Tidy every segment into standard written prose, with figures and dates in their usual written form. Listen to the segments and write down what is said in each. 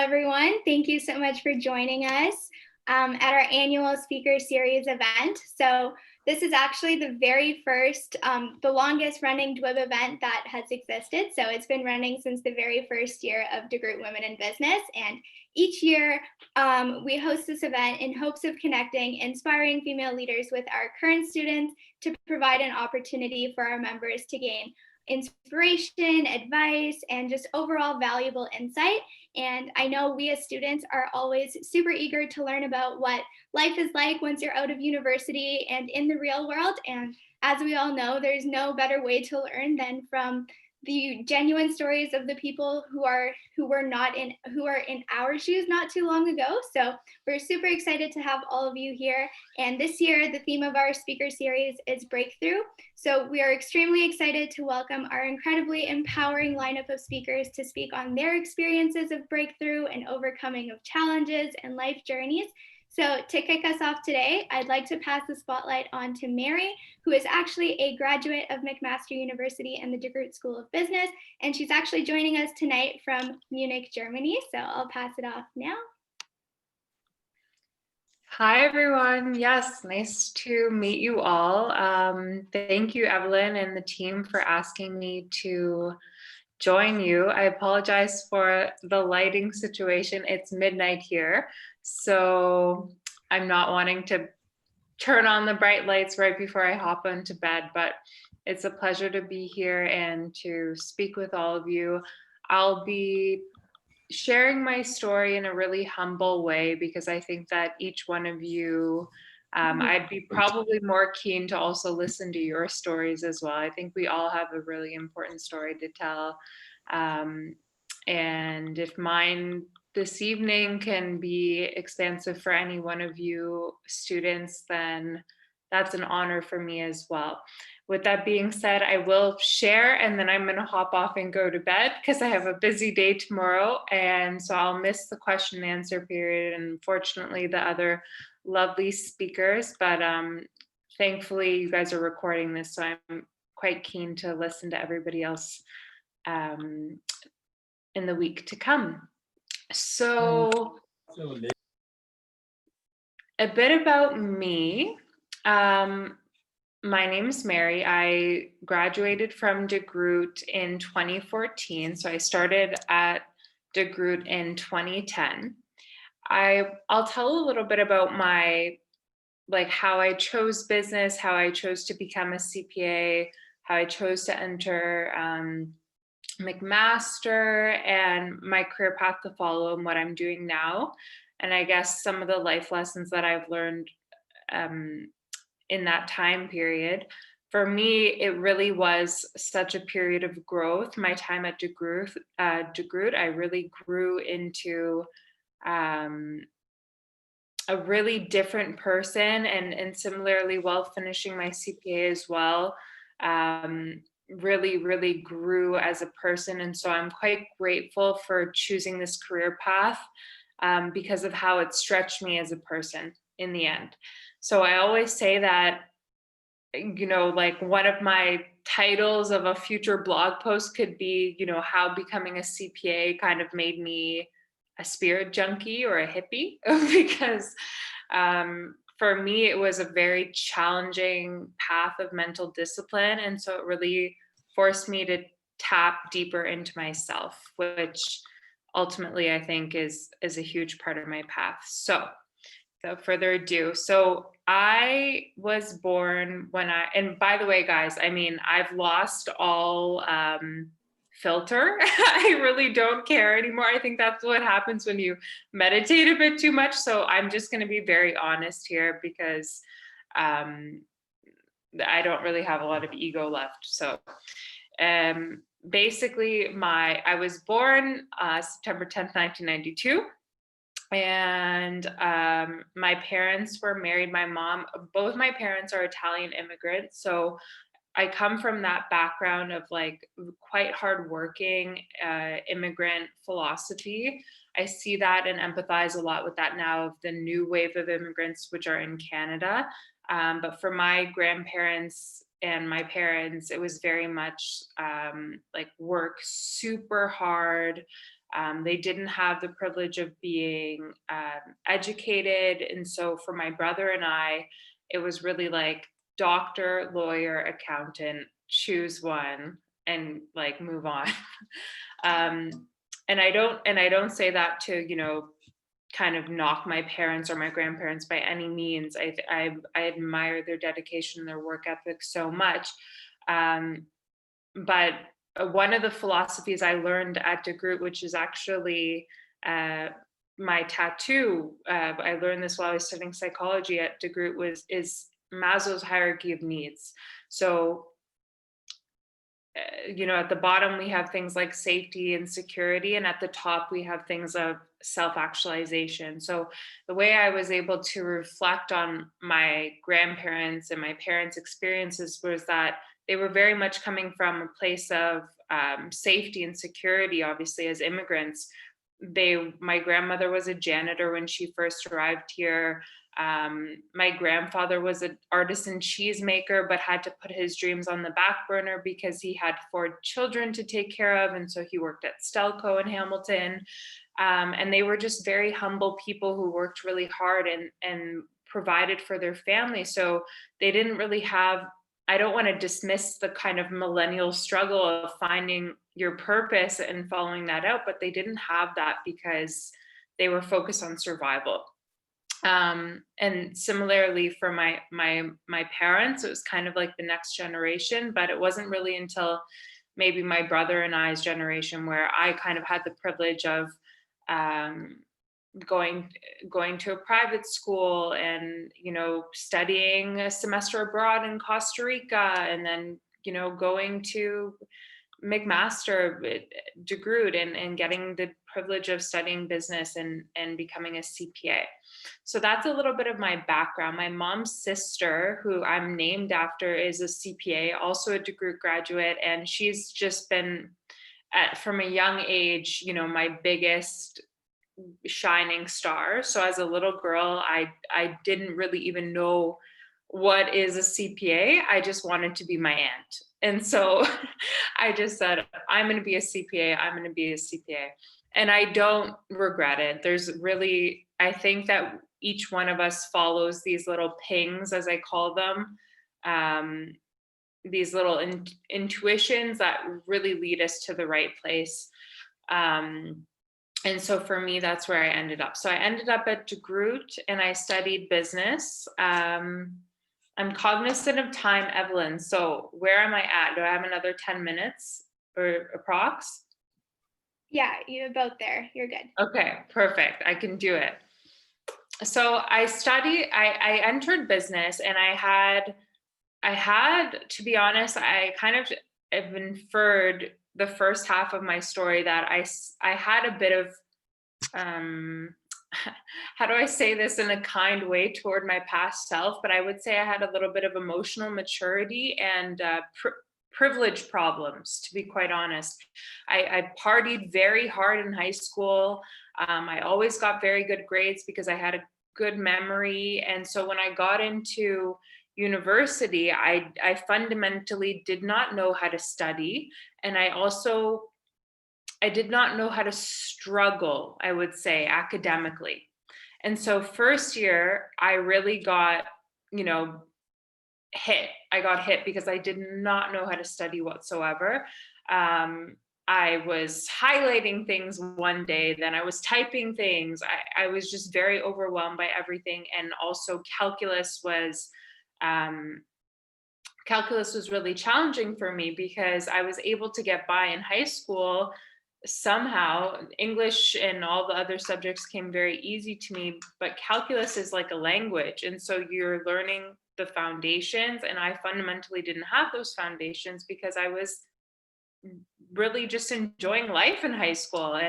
everyone. Thank you so much for joining us at our annual Speaker Series event. So this is actually the very first, the longest running DWIB event that has existed. So it's been running since the very first year of DeGroote Women in Business. And each year we host this event in hopes of connecting inspiring female leaders with our current students to provide an opportunity for our members to gain inspiration, advice, and just overall valuable insight. And I know we as students are always super eager to learn about what life is like once you're out of university and in the real world. And as we all know, there's no better way to learn than from the genuine stories of the people who are in our shoes not too long ago. So we're super excited to have all of you here. And this year, the theme of our speaker series is breakthrough. So we are extremely excited to welcome our incredibly empowering lineup of speakers to speak on their experiences of breakthrough and overcoming of challenges and life journeys. So to kick us off today, I'd like to pass the spotlight on to Mary, who is actually a graduate of McMaster University and the DeGroote School of Business, and she's actually joining us tonight from Munich, Germany. So I'll pass it off now. Hi, everyone. Yes, nice to meet you all. Thank you, Evelyn and the team, for asking me to join you. I apologize for the lighting situation. It's midnight here, so I'm not wanting to turn on the bright lights right before I hop into bed, but it's a pleasure to be here and to speak with all of you. I'll be sharing my story in a really humble way because I think that each one of you, I'd be probably more keen to also listen to your stories as well. I think we all have a really important story to tell. And if mine this evening can be expansive for any one of you students, then that's an honor for me as well. With that being said, I will share and then I'm going to hop off and go to bed because I have a busy day tomorrow. And so I'll miss the question and answer period and unfortunately the other lovely speakers. But thankfully you guys are recording this, so I'm quite keen to listen to everybody else in the week to come. So a bit about me. My name is Mary. I graduated from DeGroote in 2014. So I started at DeGroote in 2010. I'll tell a little bit about how I chose business, how I chose to become a CPA, how I chose to enter McMaster, and my career path to follow and what I'm doing now. And I guess some of the life lessons that I've learned in that time period. For me, it really was such a period of growth. My time at DeGroote, I really grew into a really different person, and similarly, while finishing my CPA as well, really grew as a person. And so I'm quite grateful for choosing this career path because of how it stretched me as a person in the end. So I always say that, like one of my titles of a future blog post could be, how becoming a CPA kind of made me a spirit junkie or a hippie because for me, it was a very challenging path of mental discipline. And so it really forced me to tap deeper into myself, which ultimately I think is a huge part of my path. So without further ado, so I was born and by the way, guys, I mean, I've lost all filter. I really don't care anymore. I think that's what happens when you meditate a bit too much. So I'm just going to be very honest here because I don't really have a lot of ego left. So basically I was born September 10th, 1992. And my parents were married. Both my parents are Italian immigrants. So I come from that background of quite hardworking immigrant philosophy. I see that and empathize a lot with that now of the new wave of immigrants, which are in Canada. But for my grandparents and my parents, it was very much like work super hard. They didn't have the privilege of being educated. And so for my brother and I, it was really like doctor, lawyer, accountant, choose one and like move on. um, and I don't say that to, kind of knock my parents or my grandparents by any means. I admire their dedication, their work ethic so much. Um, but one of the philosophies I learned at DeGroote, which is actually uh, my tattoo, I learned this while I was studying psychology at DeGroote, is Maslow's hierarchy of needs. So at the bottom we have things like safety and security, and at the top we have things of self-actualization. So the way I was able to reflect on my grandparents and my parents' experiences was that they were very much coming from a place of safety and security. Obviously, as immigrants, my grandmother was a janitor when she first arrived here. My grandfather was an artisan cheesemaker, but had to put his dreams on the back burner because he had 4 children to take care of. And so he worked at Stelco in Hamilton. And they were just very humble people who worked really hard and provided for their family. So they didn't really have, I don't want to dismiss the kind of millennial struggle of finding your purpose and following that out, but they didn't have that because they were focused on survival. And similarly for my parents, it was kind of like the next generation, but it wasn't really until maybe my brother and I's generation where I kind of had the privilege of um, going to a private school and studying a semester abroad in Costa Rica, and then going to McMaster, DeGroote, and getting the privilege of studying business and becoming a CPA. So that's a little bit of my background. My mom's sister, who I'm named after, is a CPA, also a DeGroote graduate, and she's just been from a young age, my biggest shining star. So as a little girl, I didn't really even know what is a CPA. I just wanted to be my aunt. And so I just said, I'm going to be a CPA. I'm going to be a CPA. And I don't regret it. I think that each one of us follows these little pings, as I call them, these little intuitions that really lead us to the right place. And so for me, that's where I ended up. So I ended up at DeGroote and I studied business. I'm cognizant of time, Evelyn. So where am I at? Do I have another 10 minutes or approx? Yeah, you're both there. You're good. Okay, perfect. I can do it. So I entered business, and I had, to be honest, I kind of have inferred the first half of my story that I had a bit of, how do I say this in a kind way toward my past self, but I would say I had a little bit of emotional maturity and privilege problems, to be quite honest. I partied very hard in high school. I always got very good grades because I had a good memory. And so when I got into university, I fundamentally did not know how to study. And I did not know how to struggle, I would say, academically. And so first year, I really got, hit. I got hit because I did not know how to study whatsoever. I was highlighting things one day, then I was typing things. I was just very overwhelmed by everything. And also calculus was really challenging for me because I was able to get by in high school. Somehow English and all the other subjects came very easy to me, but calculus is like a language. And so you're learning the foundations, and I fundamentally didn't have those foundations because I was really just enjoying life in high school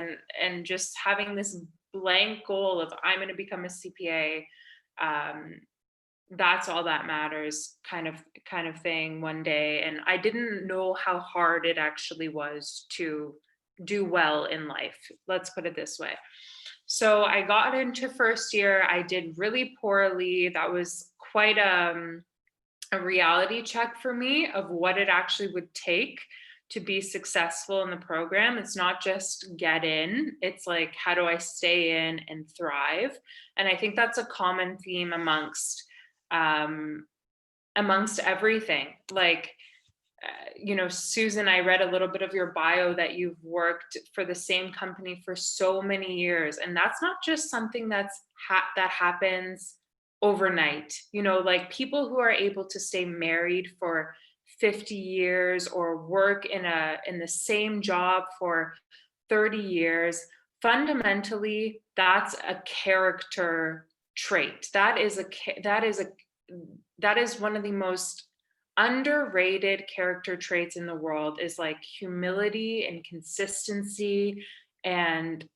and just having this blank goal of I'm going to become a CPA. That's all that matters kind of thing one day. And I didn't know how hard it actually was to do well in life. Let's put it this way. So I got into first year. I did really poorly. That was quite a reality check for me of what it actually would take to be successful in the program. It's not just get in, it's like, how do I stay in and thrive? And I think that's a common theme um, amongst everything. Like, Susan, I read a little bit of your bio that you've worked for the same company for so many years, and that's not just something that happens overnight. Like people who are able to stay married for 50 years or work in the same job for 30 years, fundamentally, that's a character trait. That is one of the most underrated character traits in the world, is like humility and consistency and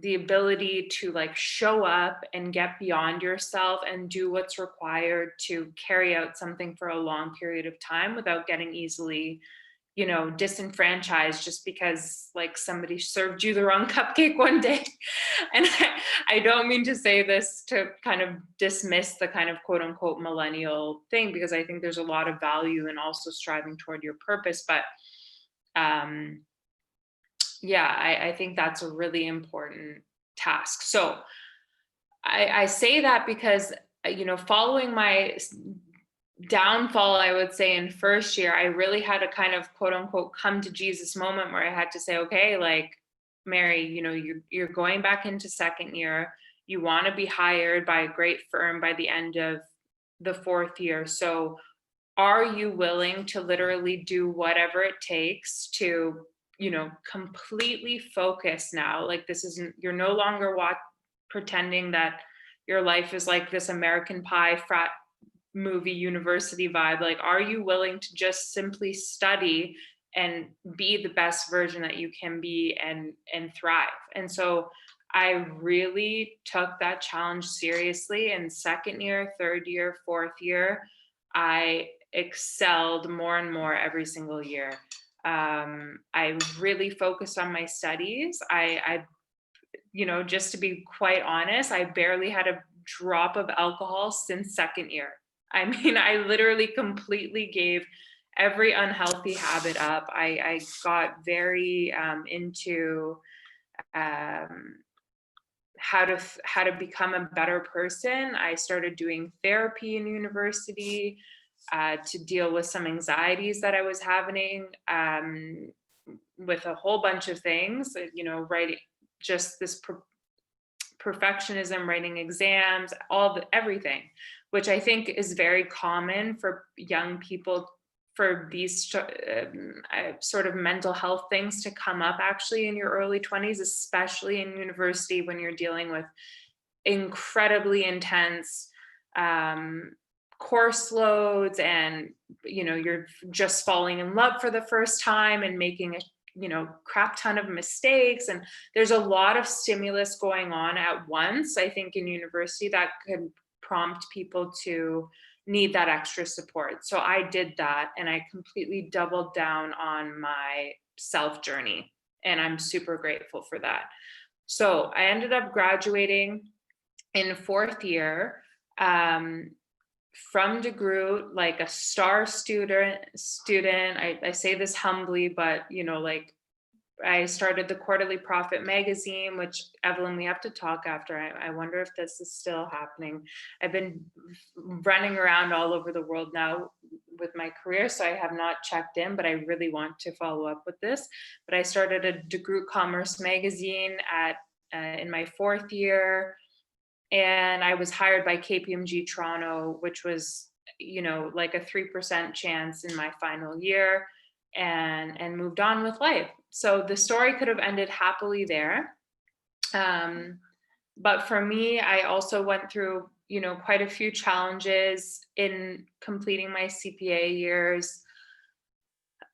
the ability to like show up and get beyond yourself and do what's required to carry out something for a long period of time without getting easily disenfranchised just because like somebody served you the wrong cupcake one day. And I don't mean to say this to kind of dismiss the kind of quote unquote millennial thing, because I think there's a lot of value in also striving toward your purpose. But yeah, I think that's a really important task. So I say that because, following my downfall, I would say in first year, I really had a kind of quote unquote come to Jesus moment where I had to say, okay, like, Mary, you're going back into second year. You want to be hired by a great firm by the end of the fourth year. So are you willing to literally do whatever it takes to, completely focus now? Like, this isn't, you're no longer pretending that your life is like this American Pie frat movie university vibe. Like, are you willing to just simply study and be the best version that you can be and thrive? And so I really took that challenge seriously. In second year, third year, fourth year, I excelled more and more every single year. I really focused on my studies. Just to be quite honest, I barely had a drop of alcohol since second year. I mean, I literally completely gave every unhealthy habit up. I got very into how to become a better person. I started doing therapy in university to deal with some anxieties that I was having, with a whole bunch of things. Writing just this perfectionism, writing exams, everything, which I think is very common for young people, for these sort of mental health things to come up actually in your early 20s, especially in university when you're dealing with incredibly intense course loads, and you're just falling in love for the first time and making a crap ton of mistakes, and there's a lot of stimulus going on at once, I think, in university that could prompt people to need that extra support. So I did that, and I completely doubled down on my self journey, and I'm super grateful for that. So I ended up graduating in fourth year from DeGroote, like a star student. I say this humbly, but like, I started the Quarterly Prophet magazine, which, Evelyn, we have to talk after. I wonder if this is still happening. I've been running around all over the world now with my career, so I have not checked in, but I really want to follow up with this. But I started a DeGroote Commerce magazine in my fourth year, and I was hired by KPMG Toronto, which was, like a 3% chance in my final year, and moved on with life. So the story could have ended happily there. But for me, I also went through, quite a few challenges in completing my CPA years.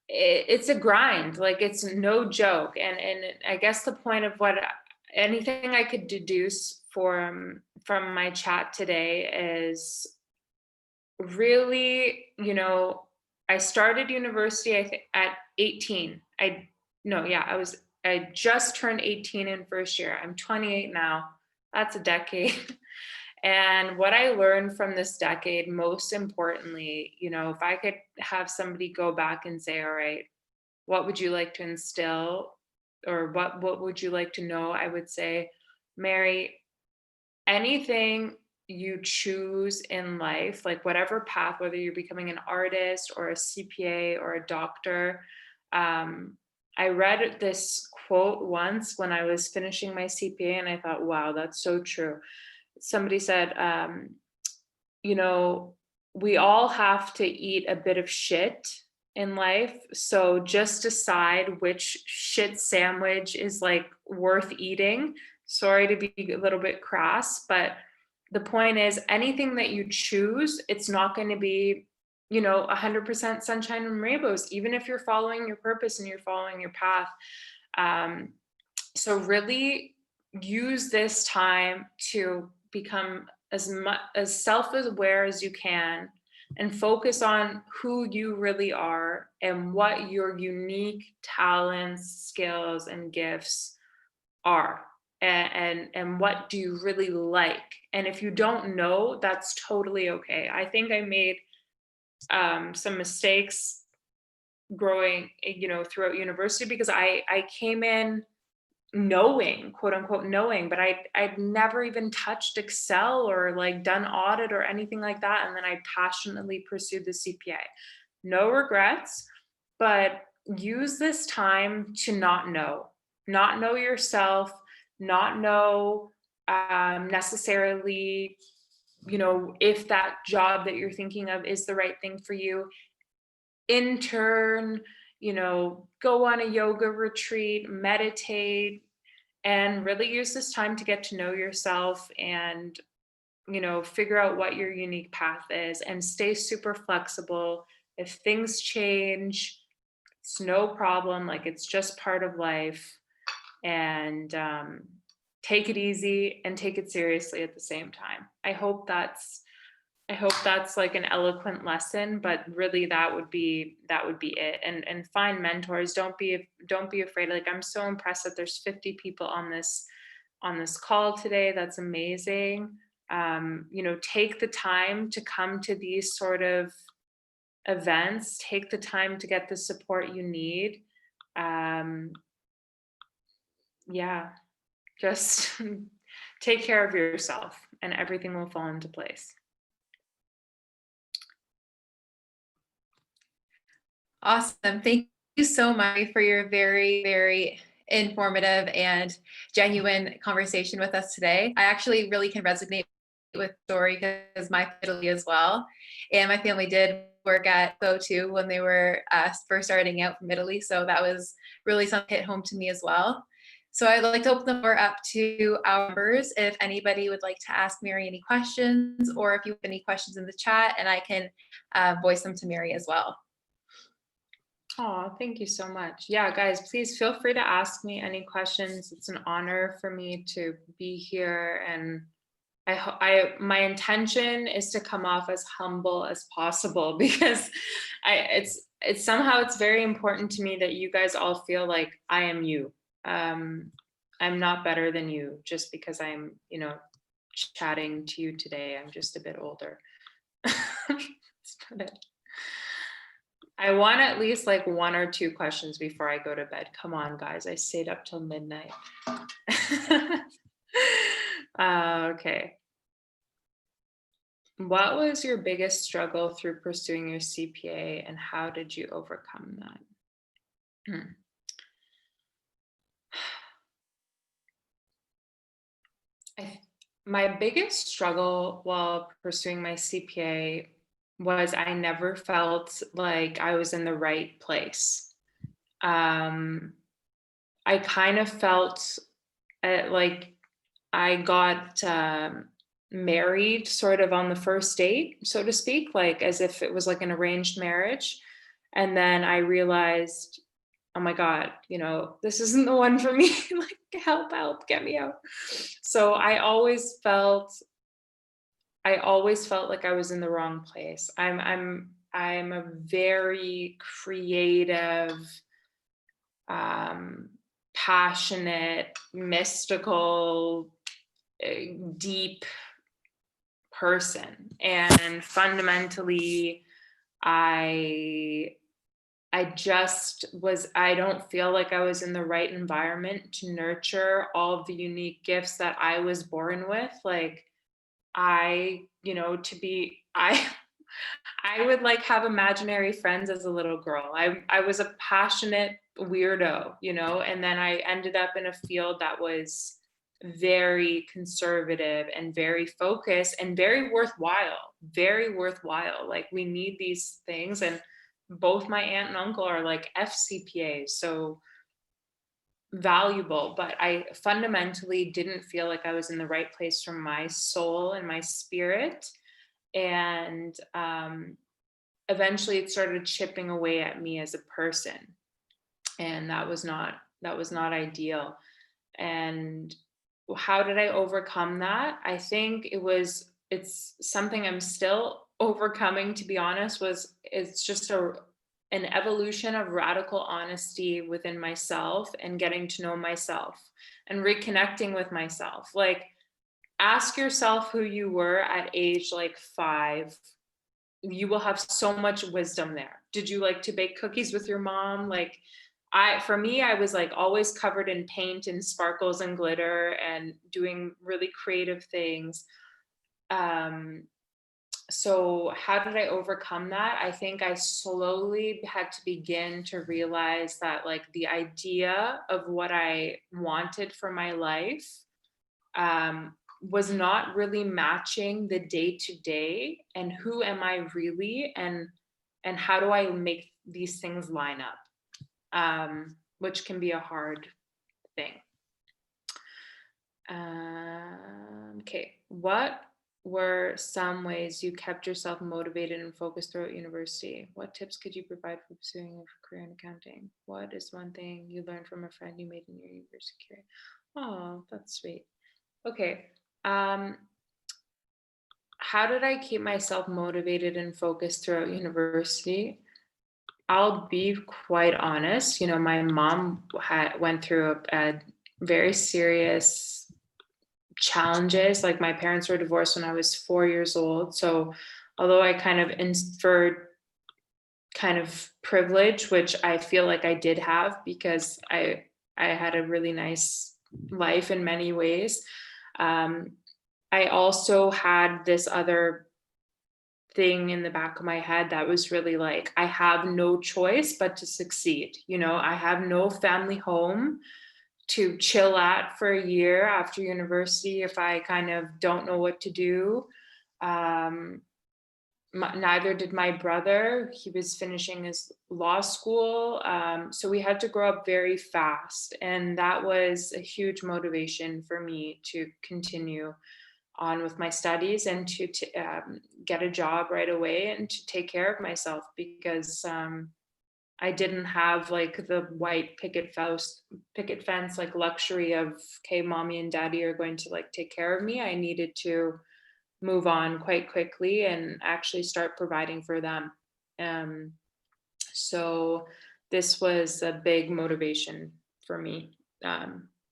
It's a grind, like, it's no joke. And I guess the point of anything I could deduce from my chat today is really, I started university, I think, at 18. I just turned 18 in first year. I'm 28 now. That's a decade. And what I learned from this decade, most importantly, you know, if I could have somebody go back and say, all right, what would you like to instill, or what would you like to know? I would say, Mary, anything you choose in life, like whatever path, whether you're becoming an artist or a CPA or a doctor. I read this quote once when I was finishing my CPA, and I thought, wow, that's so true. Somebody said, you know, we all have to eat a bit of shit in life. So just decide which shit sandwich is like worth eating. Sorry to be a little bit crass, but the point is anything that you choose, it's not going to be, you know, 100% sunshine and rainbows, even if you're following your purpose and you're following your path. Um, so really use this time to become as much as self-aware as you can, and focus on who you really are and what your unique talents, skills, and gifts are, and what do you really like. And if you don't know, that's totally okay. I think I made some mistakes growing, you know, throughout university, because I came in knowing, quote unquote knowing, but I'd never even touched Excel or like done audit or anything like that. And then I passionately pursued the CPA. No regrets, but use this time to not know yourself, not know necessarily, you know, if that job that you're thinking of is the right thing for you. Intern, you know, go on a yoga retreat, meditate, and really use this time to get to know yourself and, you know, figure out what your unique path is, and stay super flexible. If things change, it's no problem. Like, it's just part of life. And take it easy and take it seriously at the same time. I hope that's like an eloquent lesson, but really that would be it. And find mentors. Don't be afraid. Like, I'm so impressed that there's 50 people on this call today. That's amazing. You know, take the time to come to these sort of events. Take the time to get the support you need. Yeah, just take care of yourself, and everything will fall into place. Awesome. Thank you so much for your very, very informative and genuine conversation with us today. I actually really can resonate with the story because my family as well. And my family did work at Go2 when they were first starting out from Italy. So that was really something hit home to me as well. So I'd like to open the floor up to our members. If anybody would like to ask Mary any questions, or if you have any questions in the chat, and I can voice them to Mary as well. Oh, thank you so much. Yeah, guys, please feel free to ask me any questions. It's an honor for me to be here, and my intention is to come off as humble as possible, because it's very important to me that you guys all feel like I am you. I'm not better than you just because I'm, you know, chatting to you today. I'm just a bit older. That's about it. I want at least like 1 or 2 questions before I go to bed. Come on, guys. I stayed up till midnight. Okay. What was your biggest struggle through pursuing your CPA, and how did you overcome that? My biggest struggle while pursuing my CPA was I never felt like I was in the right place. I kind of felt like I got married sort of on the first date, so to speak, like as if it was like an arranged marriage. And then I realized, oh my God, you know, this isn't the one for me. Like, help, get me out. So I always felt like I was in the wrong place. I'm a very creative, passionate, mystical, deep person. And fundamentally, I don't feel like I was in the right environment to nurture all of the unique gifts that I was born with. Like I would like have imaginary friends as a little girl. I was a passionate weirdo, and then I ended up in a field that was very conservative and very focused and very worthwhile, very worthwhile. Like we need these things. And both my aunt and uncle are like FCPAs, so valuable, but I fundamentally didn't feel like I was in the right place for my soul and my spirit. And eventually it started chipping away at me as a person. And that was not ideal. And how did I overcome that? I think it's something I'm still overcoming, to be honest. It's just an evolution of radical honesty within myself and getting to know myself and reconnecting with myself. Like, ask yourself who you were at age like 5. You will have so much wisdom there. Did you like to bake cookies with your mom? Like, for me, I was like always covered in paint and sparkles and glitter and doing really creative things. So how did I overcome that? I think I slowly had to begin to realize that like the idea of what I wanted for my life was not really matching the day to day, and who am I really, and how do I make these things line up, which can be a hard thing. Okay, what were some ways you kept yourself motivated and focused throughout university? What tips could you provide for pursuing a career in accounting? What is one thing you learned from a friend you made in your university career? Oh, that's sweet. Okay. How did I keep myself motivated and focused throughout university? I'll be quite honest. My mom went through a very serious challenges. Like my parents were divorced when I was 4 years old. So although I kind of inferred kind of privilege, which I feel like I did have because I had a really nice life in many ways. I also had this other thing in the back of my head that was really like, I have no choice but to succeed. I have no family home to chill at for a year after university if I kind of don't know what to do. Neither did my brother. He was finishing his law school. So we had to grow up very fast. And that was a huge motivation for me to continue on with my studies and to get a job right away and to take care of myself, because I didn't have like the white picket fence like luxury of, okay, mommy and daddy are going to like take care of me. I needed to move on quite quickly and actually start providing for them. So this was a big motivation for me,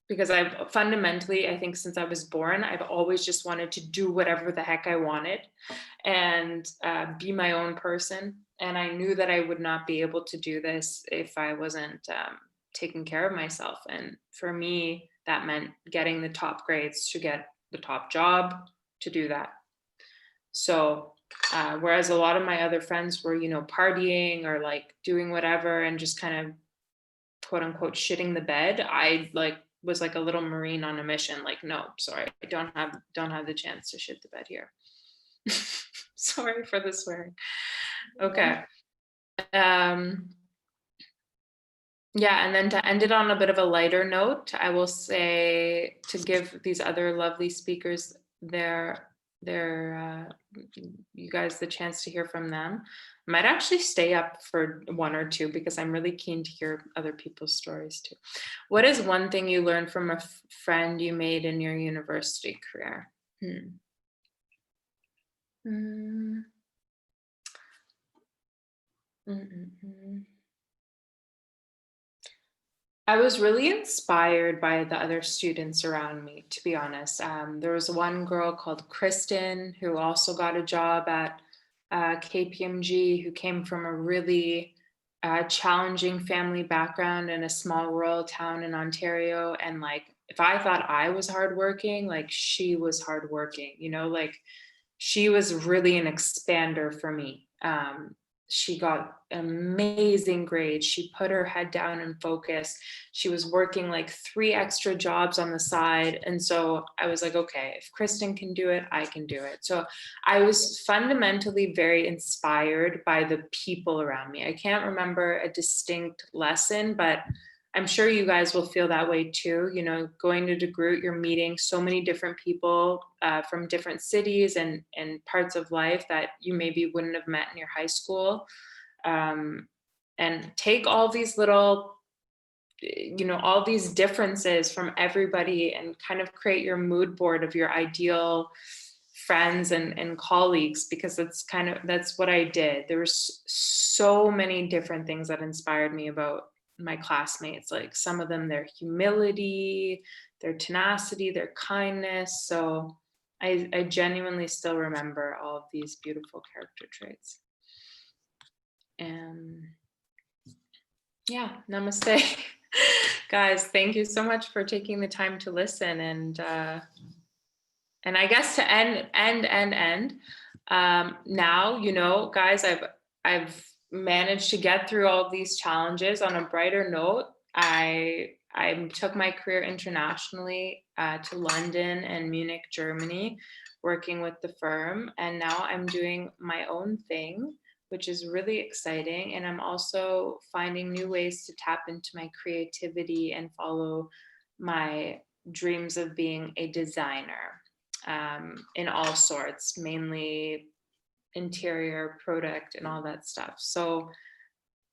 because I've fundamentally, I think since I was born, I've always just wanted to do whatever the heck I wanted and be my own person. And I knew that I would not be able to do this if I wasn't taking care of myself. And for me, that meant getting the top grades to get the top job to do that. So whereas a lot of my other friends were, partying or like doing whatever and just kind of quote unquote shitting the bed, I like was like a little Marine on a mission. Like, no, sorry, I don't have the chance to shit the bed here. Sorry for the swearing. Okay. Yeah, and then to end it on a bit of a lighter note, I will say, to give these other lovely speakers you guys the chance to hear from them. I might actually stay up for one or two because I'm really keen to hear other people's stories too. What is one thing you learned from a friend you made in your university career? I was really inspired by the other students around me, to be honest. There was one girl called Kristen who also got a job at KPMG, who came from a really challenging family background in a small rural town in Ontario. And like, if I thought I was hardworking, like she was hardworking, you know, like she was really an expander for me. She got amazing grades. She put her head down and focused. She was working like 3 extra jobs on the side. And so I was like, okay, if Kristen can do it, I can do it. So I was fundamentally very inspired by the people around me. I can't remember a distinct lesson, but I'm sure you guys will feel that way too. You know, going to DeGroote, you're meeting so many different people from different cities and parts of life that you maybe wouldn't have met in your high school. And take all these little, you know, all these differences from everybody and kind of create your mood board of your ideal friends and colleagues, because that's what I did. There was so many different things that inspired me about my classmates, like some of them, their humility, their tenacity, their kindness. So I genuinely still remember all of these beautiful character traits. And yeah, namaste. Guys, thank you so much for taking the time to listen. And I guess to end, now, you know, guys, I've managed to get through all of these challenges. On a brighter note, I took my career internationally to London and Munich, Germany, working with the firm. And now I'm doing my own thing, which is really exciting. And I'm also finding new ways to tap into my creativity and follow my dreams of being a designer in all sorts, mainly interior, product, and all that stuff. So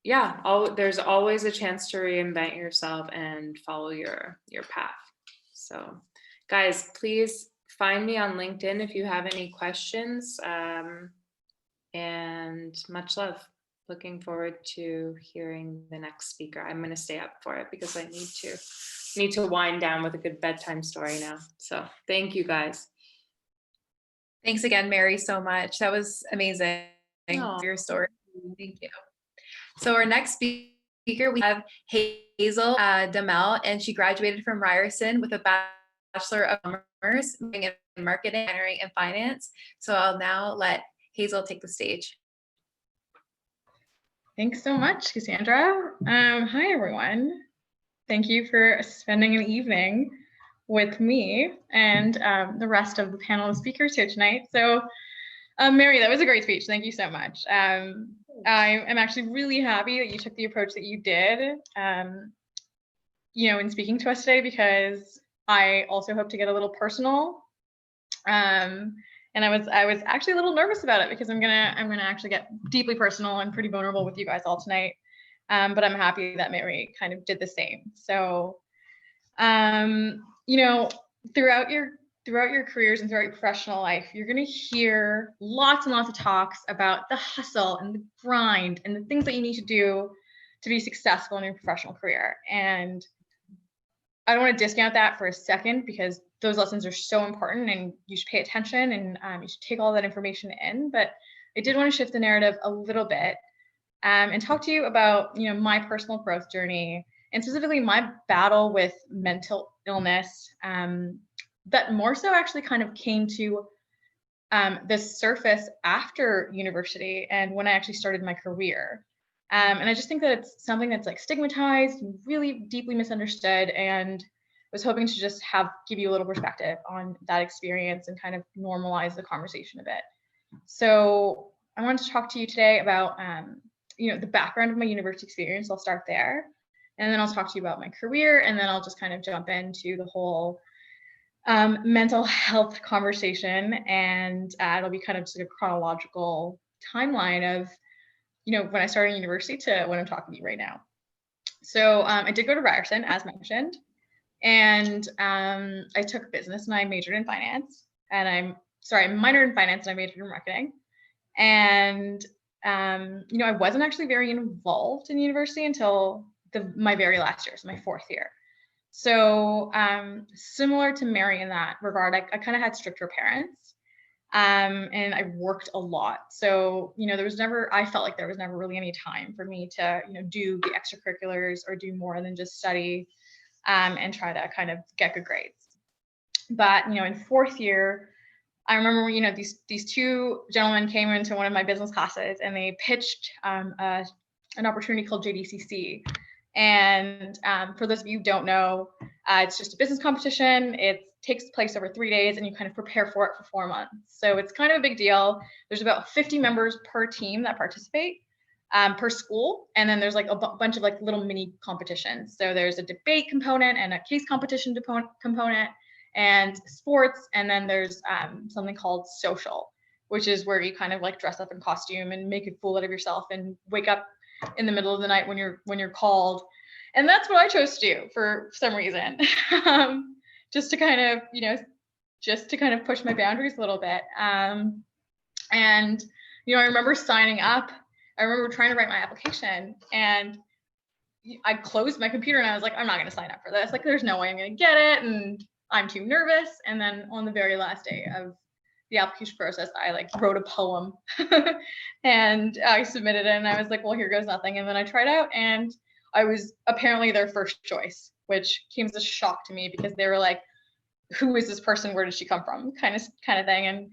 yeah, there's always a chance to reinvent yourself and follow your path. So guys, please find me on LinkedIn if you have any questions, and much love. Looking forward to hearing the next speaker. I'm going to stay up for it because I need to wind down with a good bedtime story now. So thank you guys. Thanks again, Mary, so much. That was amazing. Aw. Your story. Thank you. So our next speaker, we have Hazel Damel, and she graduated from Ryerson with a Bachelor of Commerce in Marketing, Engineering, and Finance. So I'll now let Hazel take the stage. Thanks so much, Cassandra. Hi, everyone. Thank you for spending an evening with me and the rest of the panel of speakers here tonight. So, Mary, that was a great speech. Thank you so much. I am actually really happy that you took the approach that you did, you know, in speaking to us today, because I also hope to get a little personal. And I was actually a little nervous about it because I'm gonna actually get deeply personal and pretty vulnerable with you guys all tonight. But I'm happy that Mary kind of did the same. So, you know, throughout your careers and throughout your professional life, you're gonna hear lots and lots of talks about the hustle and the grind and the things that you need to do to be successful in your professional career. And I don't want to discount that for a second, because those lessons are so important and you should pay attention and you should take all that information in. But I did want to shift the narrative a little bit and talk to you about, you know, my personal growth journey, and specifically my battle with mental illness that more so actually kind of came to the surface after university and when I actually started my career. And I just think that it's something that's like stigmatized and really deeply misunderstood, and was hoping to just give you a little perspective on that experience and kind of normalize the conversation a bit. So I wanted to talk to you today about you know, the background of my university experience. I'll start there, and then I'll talk to you about my career, and then I'll just kind of jump into the whole mental health conversation, and it'll be kind of just like a chronological timeline of, you know, when I started university to when I'm talking to you right now. So I did go to Ryerson, as mentioned, and I took business and I majored in finance, and I minored in finance and I majored in marketing. And you know, I wasn't actually very involved in university until my very last year, so my 4th year. So similar to Mary in that regard, I kind of had stricter parents, and I worked a lot. So, I felt like there was never really any time for me to, do the extracurriculars or do more than just study and try to kind of get good grades. But, in 4th year, I remember, these two gentlemen came into one of my business classes and they pitched an opportunity called JDCC. And for those of you who don't know, it's just a business competition. It takes place over 3 days and you kind of prepare for it for 4 months. So it's kind of a big deal. There's about 50 members per team that participate per school. And then there's like a bunch of like little mini competitions. So there's a debate component and a case competition component and sports. And then there's something called social, which is where you kind of like dress up in costume and make a fool out of yourself and wake up in the middle of the night when you're called. And that's what I chose to do for some reason. Just to kind of push my boundaries a little bit. And I remember signing up. I remember trying to write my application and I closed my computer and I was like, I'm not going to sign up for this. Like, there's no way I'm going to get it. And I'm too nervous. And then on the very last day of the application process, I like wrote a poem and I submitted it and I was like, well, here goes nothing. And then I tried out and I was apparently their first choice, which came as a shock to me because they were like, who is this person? Where did she come from? Kind of thing. And,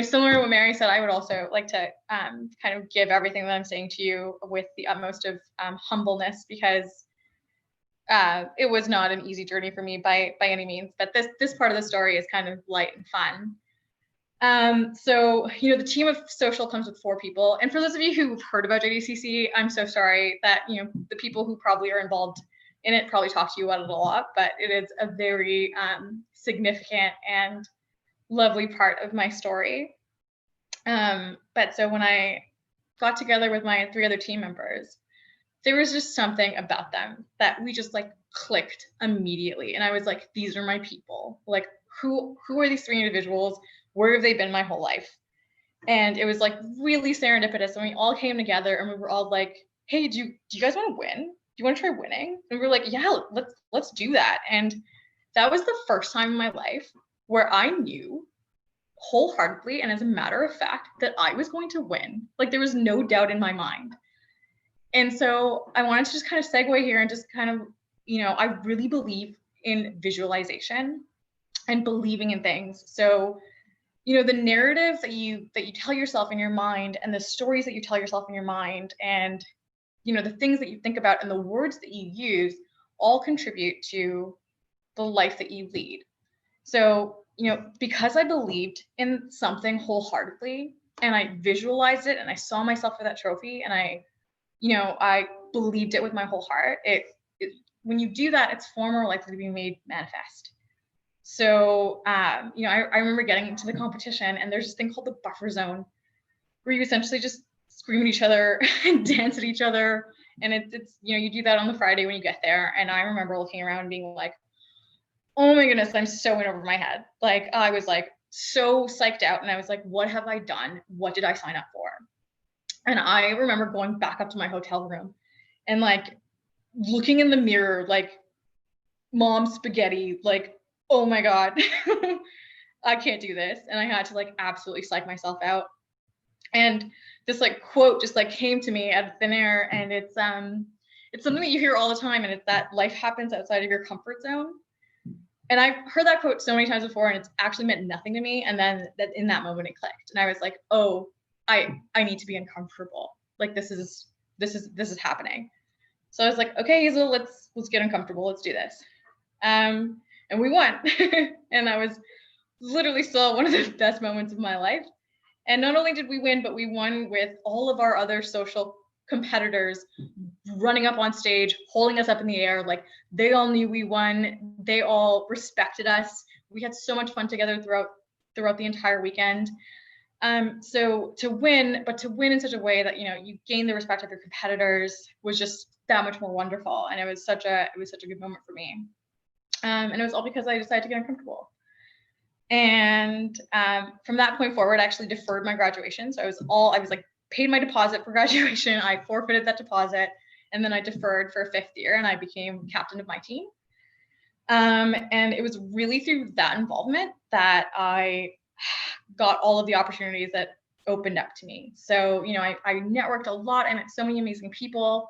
similar to what Mary said, I would also like to kind of give everything that I'm saying to you with the utmost of humbleness because it was not an easy journey for me by any means, but this part of the story is kind of light and fun. So, the team of social comes with 4 people. And for those of you who've heard about JDCC, I'm so sorry that, the people who probably are involved in it probably talk to you about it a lot, but it is a very significant and lovely part of my story. But so when I got together with my 3 other team members, there was just something about them that we just like clicked immediately. And I was like, these are my people. Like, who are these 3 individuals? Where have they been my whole life? And it was like really serendipitous. And we all came together and we were all like, hey, do you guys want to win? Do you want to try winning? And we were like, yeah, let's do that. And that was the first time in my life where I knew wholeheartedly and as a matter of fact that I was going to win. Like, there was no doubt in my mind. And so I wanted to just kind of segue here and just kind of, I really believe in visualization and believing in things. So, the narratives that you tell yourself in your mind and the stories that you tell yourself in your mind and, the things that you think about and the words that you use all contribute to the life that you lead. So, because I believed in something wholeheartedly and I visualized it and I saw myself with that trophy and I believed it with my whole heart, when you do that, it's far more likely to be made manifest. So, I remember getting into the competition and there's this thing called the buffer zone where you essentially just scream at each other and dance at each other. And it's you do that on the Friday when you get there. And I remember looking around and being like, oh my goodness, I'm so in over my head. Like, I was like so psyched out and I was like, what have I done? What did I sign up for? And I remember going back up to my hotel room and like looking in the mirror, like mom spaghetti, like, oh my God, I can't do this. And I had to like absolutely psych myself out. And this like quote just like came to me out of thin air. And it's something that you hear all the time. And it's that life happens outside of your comfort zone. And I've heard that quote so many times before and it's actually meant nothing to me. And then in that moment it clicked. And I was like, oh, I need to be uncomfortable. Like this is happening. So I was like, okay, Hazel, let's get uncomfortable. Let's do this. And we won. And that was literally still one of the best moments of my life. And not only did we win, but we won with all of our other social competitors running up on stage, holding us up in the air. Like they all knew we won. They all respected us. We had so much fun together throughout the entire weekend. So to win in such a way that, you gain the respect of your competitors was just that much more wonderful. And it was such a good moment for me. And it was all because I decided to get uncomfortable. And from that point forward, I actually deferred my graduation. So I was like paid my deposit for graduation. I forfeited that deposit And then I deferred for a 5th year and I became captain of my team. And it was really through that involvement that I got all of the opportunities that opened up to me. So, you know, I networked a lot. I met so many amazing people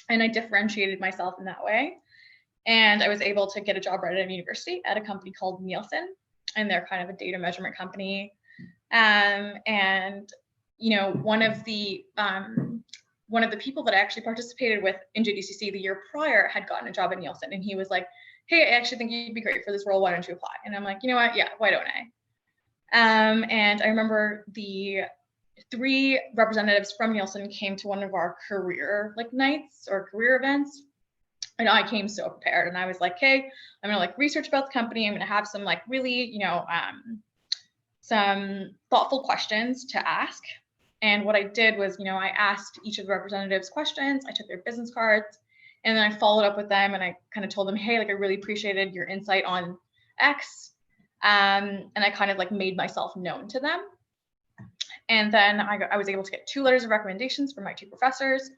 and I differentiated myself in that way. And I was able to get a job right at a university at a company called Nielsen, and they're kind of a data measurement company. And, you know, one of the people that I actually participated with in JDCC the year prior had gotten a job at Nielsen, and he was like, hey, I actually think you'd be great for this role. Why don't you apply? And I'm like, you know what? Yeah, why don't I? And I remember the 3 representatives from Nielsen came to one of our career nights or career events. And I came so prepared, and I was like, hey, I'm gonna research about the company. I'm gonna have some really, you know, some thoughtful questions to ask. And what I did was, you know, I asked each of the representatives questions. I took their business cards, and then I followed up with them, and I kind of told them, hey, I really appreciated your insight on X. And I kind of made myself known to them. And then I was able to get 2 letters of recommendations from my 2 professors.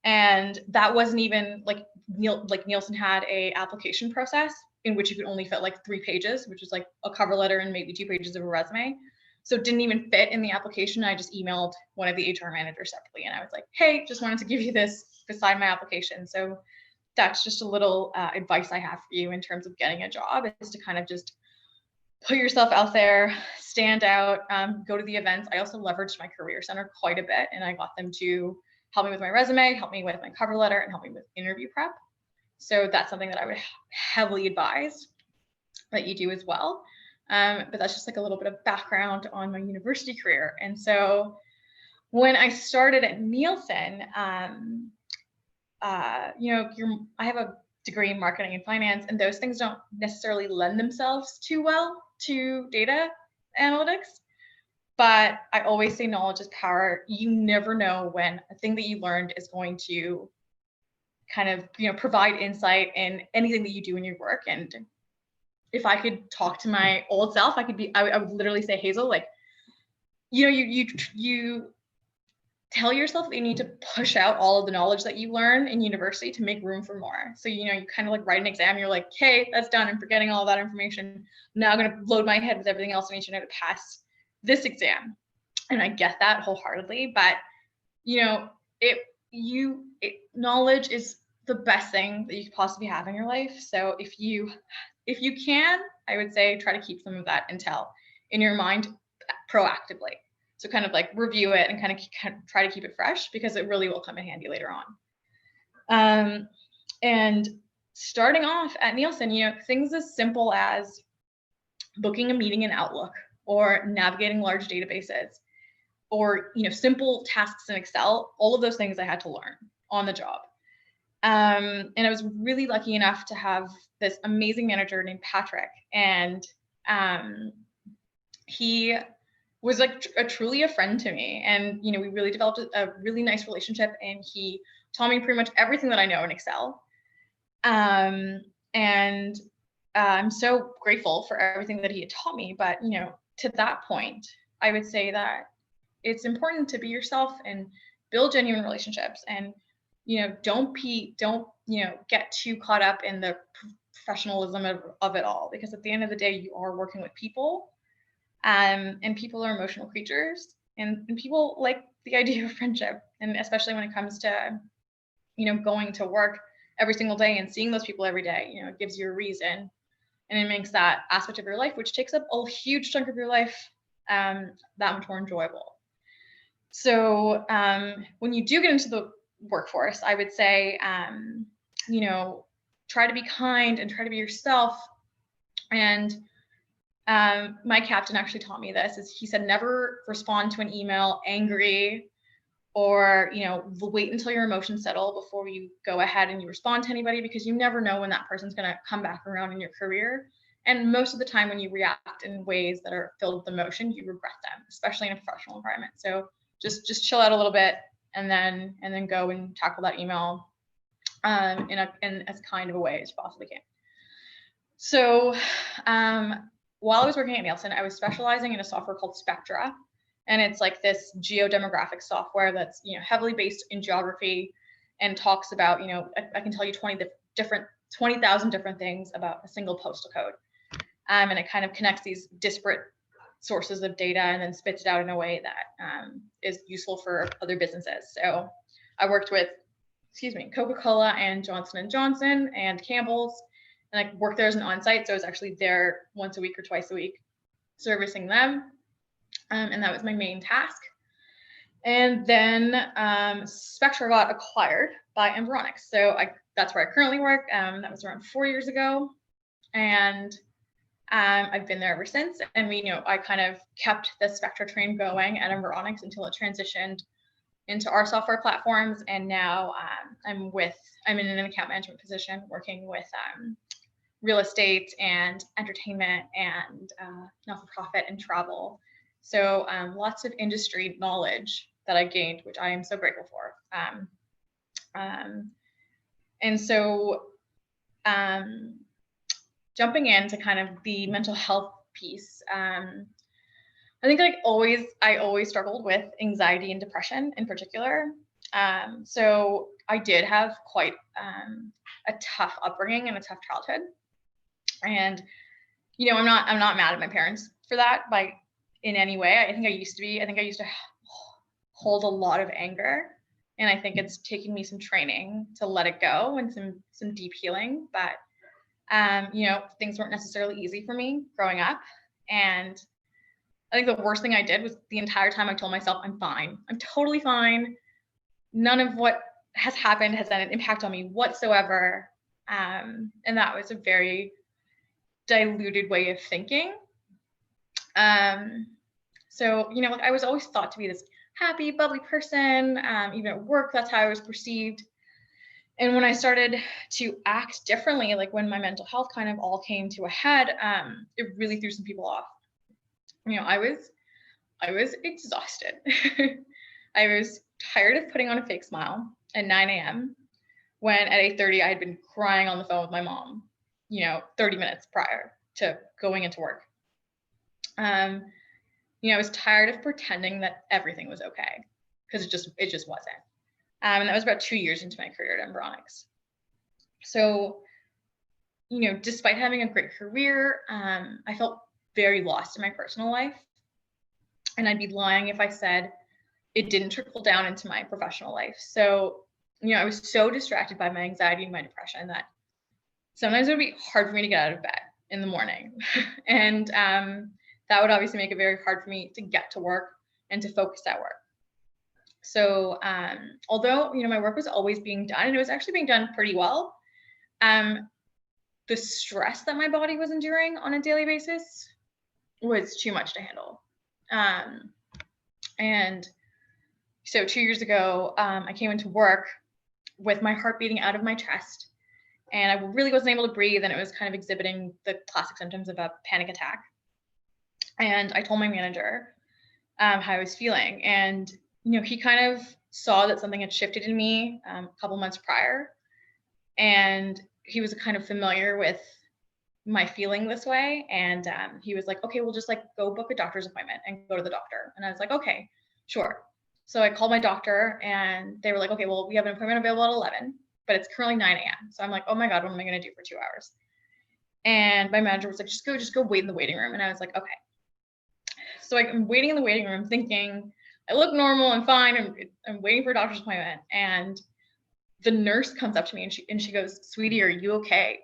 And that wasn't even Nielsen had a application process in which you could only fit 3 pages, which is a cover letter and maybe 2 pages of a resume. So it didn't even fit in the application. I just emailed one of the HR managers separately, and I was like, hey, just wanted to give you this beside my application. So that's just a little advice I have for you in terms of getting a job, is to kind of just put yourself out there, stand out, go to the events. I also leveraged my career center quite a bit, and I got them to help me with my resume, help me with my cover letter, and help me with interview prep. So that's something that I would heavily advise that you do as well. But that's just a little bit of background on my university career. And so when I started at Nielsen, you know, I have a degree in marketing and finance, and those things don't necessarily lend themselves too well to data analytics. But I always say knowledge is power. You never know when a thing that you learned is going to kind of, you know, provide insight in anything that you do in your work. And if I could talk to my old self, I would literally say, Hazel, you know, you tell yourself that you need to push out all of the knowledge that you learn in university to make room for more. So, you know, you kind of write an exam, you're like, hey, that's done. I'm forgetting all of that information. Now I'm going to load my head with everything else I need to know to pass this exam. And I get that wholeheartedly, but you know, knowledge is the best thing that you could possibly have in your life. So if you can, I would say try to keep some of that intel in your mind proactively. So kind of review it and kind of try to keep it fresh, because it really will come in handy later on. And starting off at Nielsen, you know, things as simple as booking a meeting in Outlook, or navigating large databases, or, you know, simple tasks in Excel, all of those things I had to learn on the job. And I was really lucky enough to have this amazing manager named Patrick, and he was truly a friend to me. And, you know, we really developed a really nice relationship, and he taught me pretty much everything that I know in Excel. And I'm so grateful for everything that he had taught me. But, you know, to that point, I would say that it's important to be yourself and build genuine relationships, and, you know, don't you know, get too caught up in the professionalism of it all, because at the end of the day, you are working with people, and people are emotional creatures, and people like the idea of friendship. And especially when it comes to, you know, going to work every single day and seeing those people every day, you know, it gives you a reason. And it makes that aspect of your life, which takes up a huge chunk of your life, that much more enjoyable. So when you do get into the workforce, I would say, you know, try to be kind and try to be yourself. And my captain actually taught me this, is he said, never respond to an email angry, or, you know, wait until your emotions settle before you go ahead and you respond to anybody, because you never know when that person's going to come back around in your career. And most of the time when you react in ways that are filled with emotion, you regret them, especially in a professional environment. So just chill out a little bit, and then go and tackle that email in as kind of a way as you possibly can. So while I was working at Nielsen, I was specializing in a software called Spectra. And it's this geodemographic software that's, you know, heavily based in geography. and talks about, I can tell you 20,000 different things about a single postal code. And it kind of connects these disparate sources of data and then spits it out in a way that is useful for other businesses. So I worked with, Coca-Cola and Johnson & Johnson and Campbell's, and I worked there as an on-site. So I was actually there once a week or twice a week servicing them. And that was my main task. And then Spectra got acquired by Environics. So that's where I currently work. That was around 4 years ago. And I've been there ever since. And I kind of kept the Spectra train going at Environics until it transitioned into our software platforms. And now I'm in an account management position working with real estate and entertainment and not-for-profit and travel. So lots of industry knowledge that I gained, which I am so grateful for. And so jumping into kind of the mental health piece, I think I always struggled with anxiety and depression in particular. So I did have quite a tough upbringing and a tough childhood. And I'm not mad at my parents for that in any way. I think I used to hold a lot of anger, and I think it's taken me some training to let it go and some deep healing. But things weren't necessarily easy for me growing up, and I think the worst thing I did was the entire time I told myself I'm fine. I'm totally fine. None of what has happened has had an impact on me whatsoever. And that was a very diluted way of thinking. So, I was always thought to be this happy, bubbly person. Even at work, that's how I was perceived. And when I started to act differently, like when my mental health kind of all came to a head, it really threw some people off. I was exhausted. I was tired of putting on a fake smile at 9 a.m. when at 8:30 I had been crying on the phone with my mom, 30 minutes prior to going into work. I was tired of pretending that everything was okay, because it just wasn't. And that was about 2 years into my career at Environics. So, despite having a great career, I felt very lost in my personal life. And I'd be lying if I said it didn't trickle down into my professional life. So, I was so distracted by my anxiety and my depression that sometimes it would be hard for me to get out of bed in the morning. And that would obviously make it very hard for me to get to work and to focus at work. So although, my work was always being done, and it was actually being done pretty well, the stress that my body was enduring on a daily basis was too much to handle. And so 2 years ago, I came into work with my heart beating out of my chest, and I really wasn't able to breathe, and it was kind of exhibiting the classic symptoms of a panic attack. And I told my manager how I was feeling, and he kind of saw that something had shifted in me a couple months prior, and he was kind of familiar with my feeling this way. And he was like, okay, we'll just go book a doctor's appointment and go to the doctor. And I was like, okay, sure. So I called my doctor, and they were like, okay, well, we have an appointment available at 11, but it's currently 9 a.m. So I'm like, oh my God, what am I going to do for 2 hours? And my manager was like, just go wait in the waiting room. And I was like, okay. So I'm waiting in the waiting room thinking I look normal and fine. I'm waiting for a doctor's appointment. And the nurse comes up to me and she goes, sweetie, are you okay?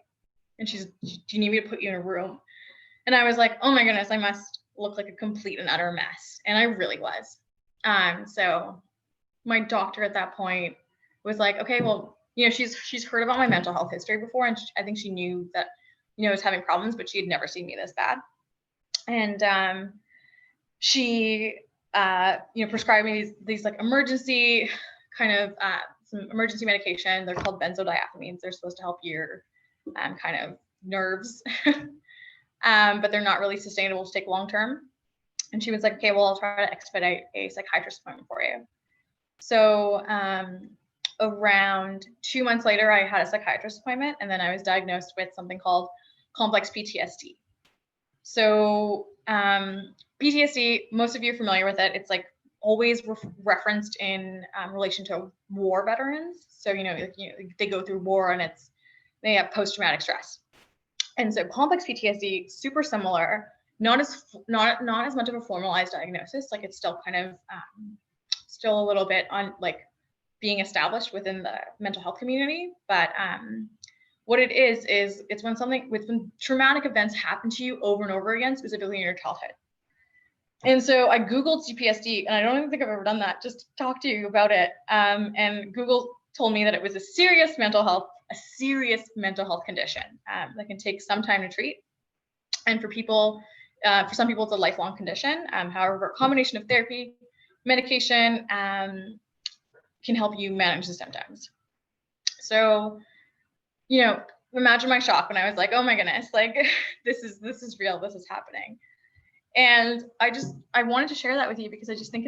And she's, do you need me to put you in a room? And I was like, oh my goodness, I must look like a complete and utter mess. And I really was. So my doctor at that point was like, okay, well, she's heard about my mental health history before. And I think she knew that, I was having problems, but she had never seen me this bad. And she, prescribed me these emergency kind of, some emergency medication. They're called benzodiazepines. They're supposed to help your kind of nerves, but they're not really sustainable to take long-term. And she was like, okay, well, I'll try to expedite a psychiatrist appointment for you. So around 2 months later, I had a psychiatrist appointment, and then I was diagnosed with something called complex PTSD. So PTSD, most of you are familiar with it. It's like always referenced in relation to war veterans. So, they go through war and they have post-traumatic stress. And so complex PTSD, super similar, not as much of a formalized diagnosis. Like it's still kind of still a little bit on like being established within the mental health community. But what it is it's when traumatic events happen to you over and over again, specifically in your childhood. And so I Googled CPSD, and I don't even think I've ever done that, just to talk to you about it. And Google told me that it was a serious mental health condition that can take some time to treat. And for some people, it's a lifelong condition. However, a combination of therapy, medication can help you manage the symptoms. So, imagine my shock when I was like, oh my goodness, like this is real, this is happening. And I wanted to share that with you because I just think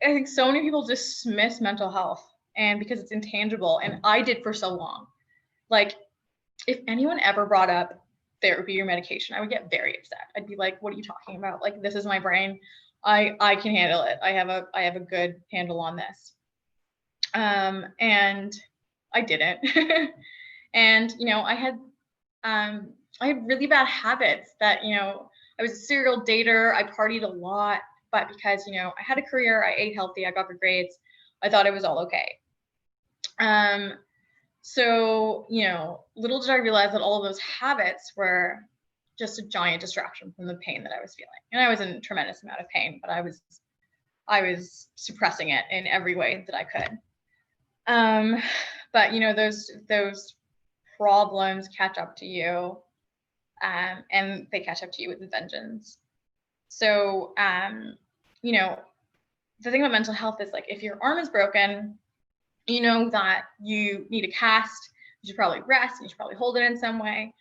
I think so many people dismiss mental health and because it's intangible, and I did for so long. Like if anyone ever brought up therapy or medication, I would get very upset. I'd be like, what are you talking about? Like, this is my brain. I can handle it. I have a good handle on this. And I didn't. And, I had really bad habits that, I was a serial dater. I partied a lot, but because, I had a career, I ate healthy, I got good grades, I thought it was all okay. So, little did I realize that all of those habits were just a giant distraction from the pain that I was feeling. And I was in a tremendous amount of pain, but I was suppressing it in every way that I could. But those problems catch up to you, and they catch up to you with a vengeance. So, the thing about mental health is like, if your arm is broken, you know that you need a cast, you should probably rest, you should probably hold it in some way.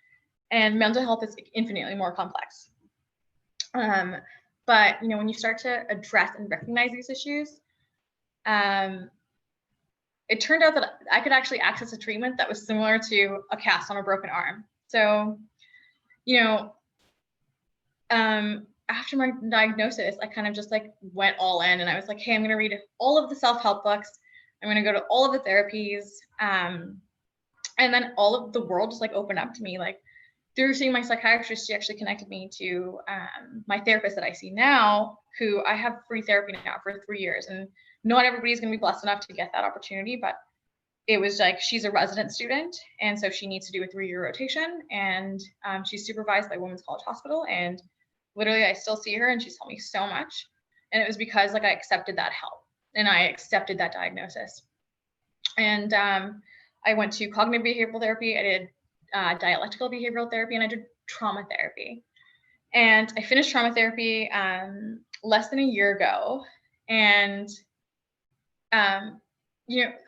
And mental health is infinitely more complex. But, when you start to address and recognize these issues, it turned out that I could actually access a treatment that was similar to a cast on a broken arm. So, after my diagnosis, I kind of just like went all in, and I was like, hey, I'm going to read all of the self-help books. I'm going to go to all of the therapies. And then all of the world just like opened up to me. Like through seeing my psychiatrist, she actually connected me to my therapist that I see now, who I have free therapy now for 3 years. And not everybody's going to be blessed enough to get that opportunity, but it was like, she's a resident student. And so she needs to do a 3-year rotation, and she's supervised by Women's College Hospital. And literally I still see her, and she's helped me so much. And it was because like I accepted that help and I accepted that diagnosis. And I went to cognitive behavioral therapy. I did dialectical behavioral therapy, and I did trauma therapy. And I finished trauma therapy less than a year ago. And, I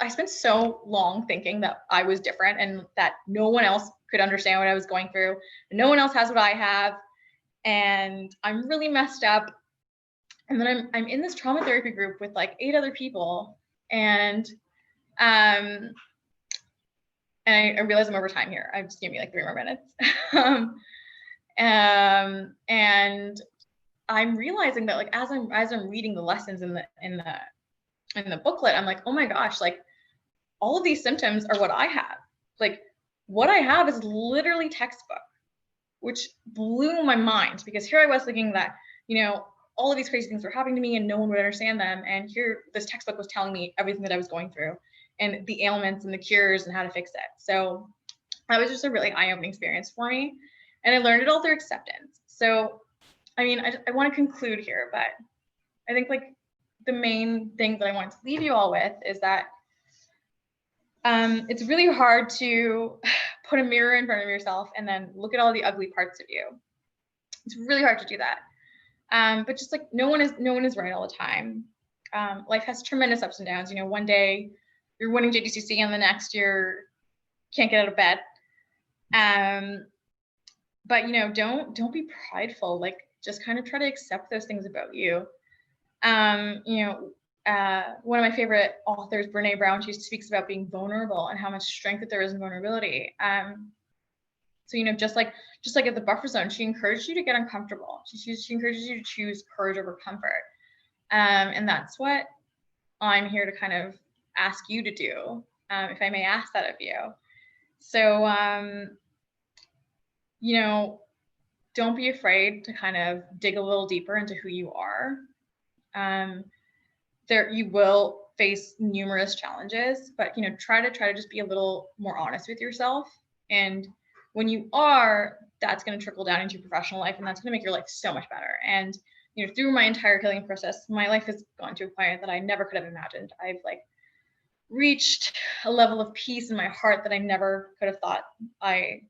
spent so long thinking that I was different and that no one else could understand what I was going through. And no one else has what I have. And I'm really messed up. And then I'm in this trauma therapy group with like 8 other people. And I realize I'm over time here. Just give me like 3 more minutes. And I'm realizing that like as I'm reading the lessons in the booklet, I'm like, oh my gosh, like all of these symptoms are what I have. Like what I have is literally textbook, which blew my mind, because here I was thinking that, all of these crazy things were happening to me and no one would understand them. And here this textbook was telling me everything that I was going through and the ailments and the cures and how to fix it. So that was just a really eye-opening experience for me. And I learned it all through acceptance. So, I want to conclude here, but I think like the main thing that I wanted to leave you all with is that it's really hard to put a mirror in front of yourself and then look at all the ugly parts of you. It's really hard to do that. But just like no one is right all the time. Life has tremendous ups and downs. One day you're winning JDCC and the next year can't get out of bed. But don't be prideful. Like just kind of try to accept those things about you. One of my favorite authors, Brene Brown, she speaks about being vulnerable and how much strength that there is in vulnerability. So, just like at the buffer zone, she encouraged you to get uncomfortable. She encourages you to choose courage over comfort. And that's what I'm here to kind of ask you to do, if I may ask that of you. So, you know, don't be afraid to kind of dig a little deeper into who you are. You will face numerous challenges, but you know, try to just be a little more honest with yourself. And when you are, that's going to trickle down into your professional life, and that's going to make your life so much better. And you know, through my entire healing process, my life has gone to a point that I never could have imagined. I've like reached a level of peace in my heart that I never could have thought I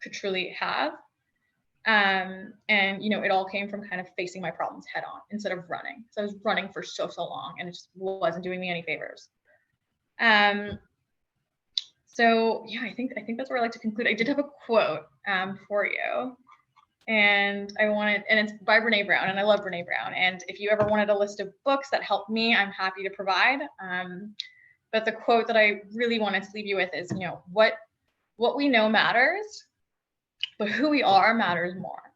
could truly have. And you know, it all came from kind of facing my problems head on instead of running. So I was running for so long, and it just wasn't doing me any favors. So yeah, I think that's where I like to conclude. I did have a quote for you, and it's by Brene Brown, and I love Brene Brown. And if you ever wanted a list of books that helped me, I'm happy to provide. But the quote that I really wanted to leave you with is, you know, what we know matters, but who we are matters more.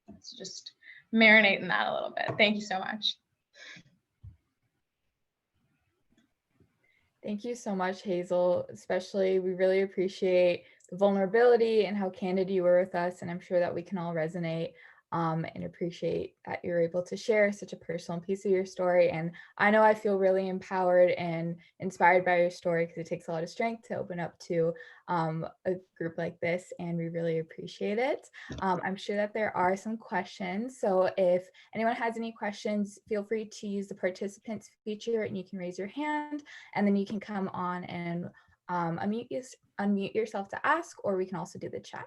Let's just marinate in that a little bit. Thank you so much. Thank you so much, Hazel. Especially, we really appreciate the vulnerability and how candid you were with us. And I'm sure that we can all resonate and appreciate that you're able to share such a personal piece of your story. And I know I feel really empowered and inspired by your story, because it takes a lot of strength to open up to a group like this, and we really appreciate it. I'm sure that there are some questions. So if anyone has any questions, feel free to use the participants feature, and you can raise your hand, and then you can come on and unmute yourself to ask, or we can also do the chat.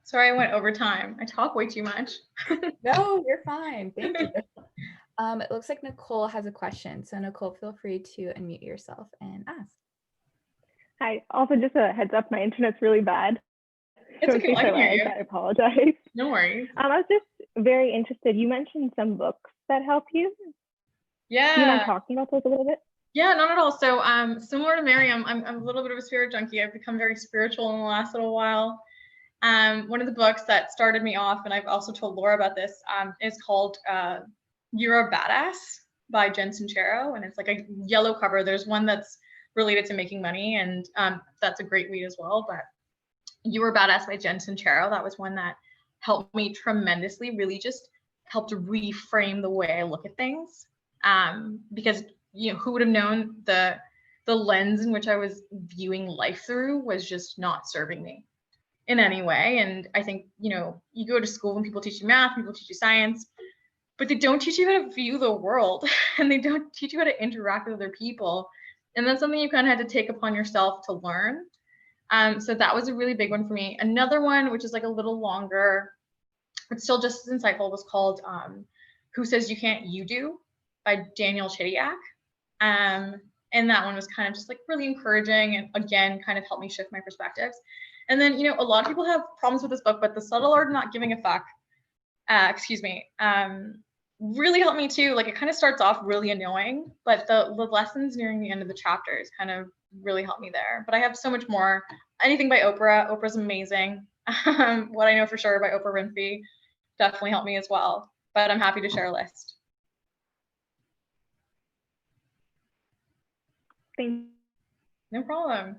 Sorry, I went over time. I talk way too much. No, you're fine. Thank you. It looks like Nicole has a question. So Nicole, feel free to unmute yourself and ask. Hi. Also, just a heads up, my internet's really bad. It's okay. I can hear you. I apologize. No worries. I was just very interested. You mentioned some books that help you. Yeah. Do you mind talking about those a little bit? Yeah, not at all. So similar to Miriam, I'm a little bit of a spirit junkie. I've become very spiritual in the last little while. One of the books that started me off, and I've also told Laura about this, is called You're a Badass by Jen Sincero. And it's like a yellow cover. There's one that's related to making money, and that's a great read as well. But You're a Badass by Jen Sincero, that was one that helped me tremendously, really just helped to reframe the way I look at things. Because, you know, who would have known the lens in which I was viewing life through was just not serving me in any way. And I think, you know, you go to school and people teach you math, people teach you science, but they don't teach you how to view the world, and they don't teach you how to interact with other people. And that's something you kind of had to take upon yourself to learn. So that was a really big one for me. Another one, which is like a little longer, but still just as insightful, was called Who Says You Can't, You Do by Daniel Chidiak. And that one was kind of just like really encouraging, and again, kind of helped me shift my perspectives. And then, you know, a lot of people have problems with this book, but The Subtle Art of Not Giving a Fuck, really helped me too. Like, it kind of starts off really annoying, but the lessons nearing the end of the chapters kind of really helped me there. But I have so much more. Anything by Oprah. Oprah's amazing. What I Know for Sure by Oprah Winfrey definitely helped me as well. But I'm happy to share a list. Thank No problem.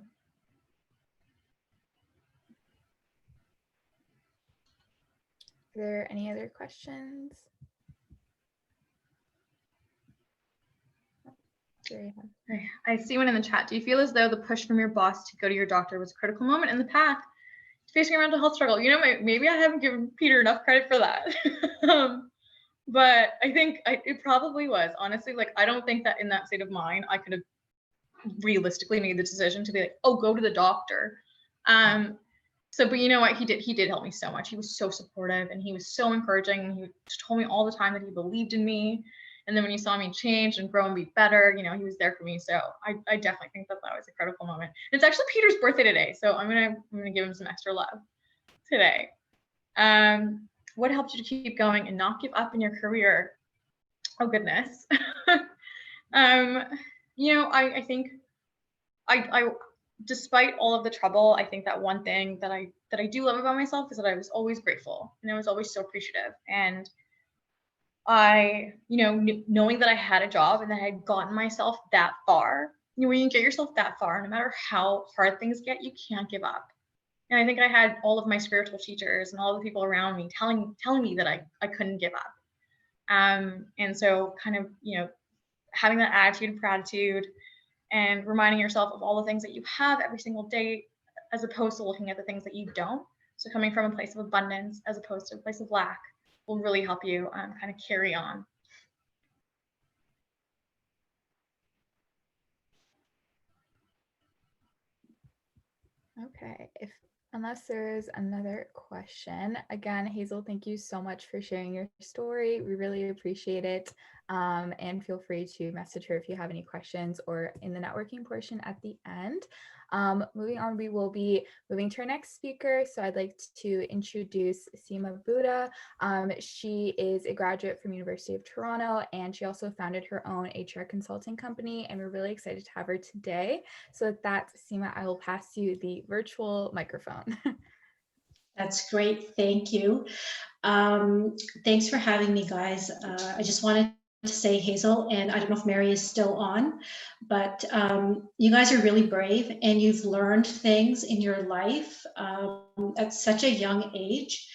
Are there any other questions? I see one in the chat. Do you feel as though the push from your boss to go to your doctor was a critical moment in the path to facing a mental health struggle? You know, maybe I haven't given Peter enough credit for that. But I think it probably was. Honestly, like, I don't think that in that state of mind, I could have realistically made the decision to be like, oh, go to the doctor. But you know what? He did help me so much. He was so supportive, and he was so encouraging. And he told me all the time that he believed in me. And then when he saw me change and grow and be better, you know, he was there for me. So I definitely think that was a critical moment. And it's actually Peter's birthday today, so I'm gonna give him some extra love today. What helped you to keep going and not give up in your career? Oh goodness. You know, I think despite all of the trouble, I think that one thing that I do love about myself is that I was always grateful and I was always so appreciative. And I, knowing that I had a job and that I had gotten myself that far, when you get yourself that far, no matter how hard things get, you can't give up. And I think I had all of my spiritual teachers and all the people around me telling me that I couldn't give up. And so kind of, having that attitude of gratitude and reminding yourself of all the things that you have every single day, as opposed to looking at the things that you don't. So coming from a place of abundance as opposed to a place of lack will really help you kind of carry on. Okay, unless there is another question, again, Hazel, thank you so much for sharing your story. We really appreciate it. And feel free to message her if you have any questions or in the networking portion at the end. Moving on, we will be moving to our next speaker. So I'd like to introduce Seema Buddha. She is a graduate from University of Toronto, and she also founded her own HR consulting company, and we're really excited to have her today. So with that, Seema, I will pass you the virtual microphone. That's great. Thank you. Thanks for having me, guys. I just wanted to say, Hazel, and I don't know if Mary is still on, but you guys are really brave and you've learned things in your life at such a young age,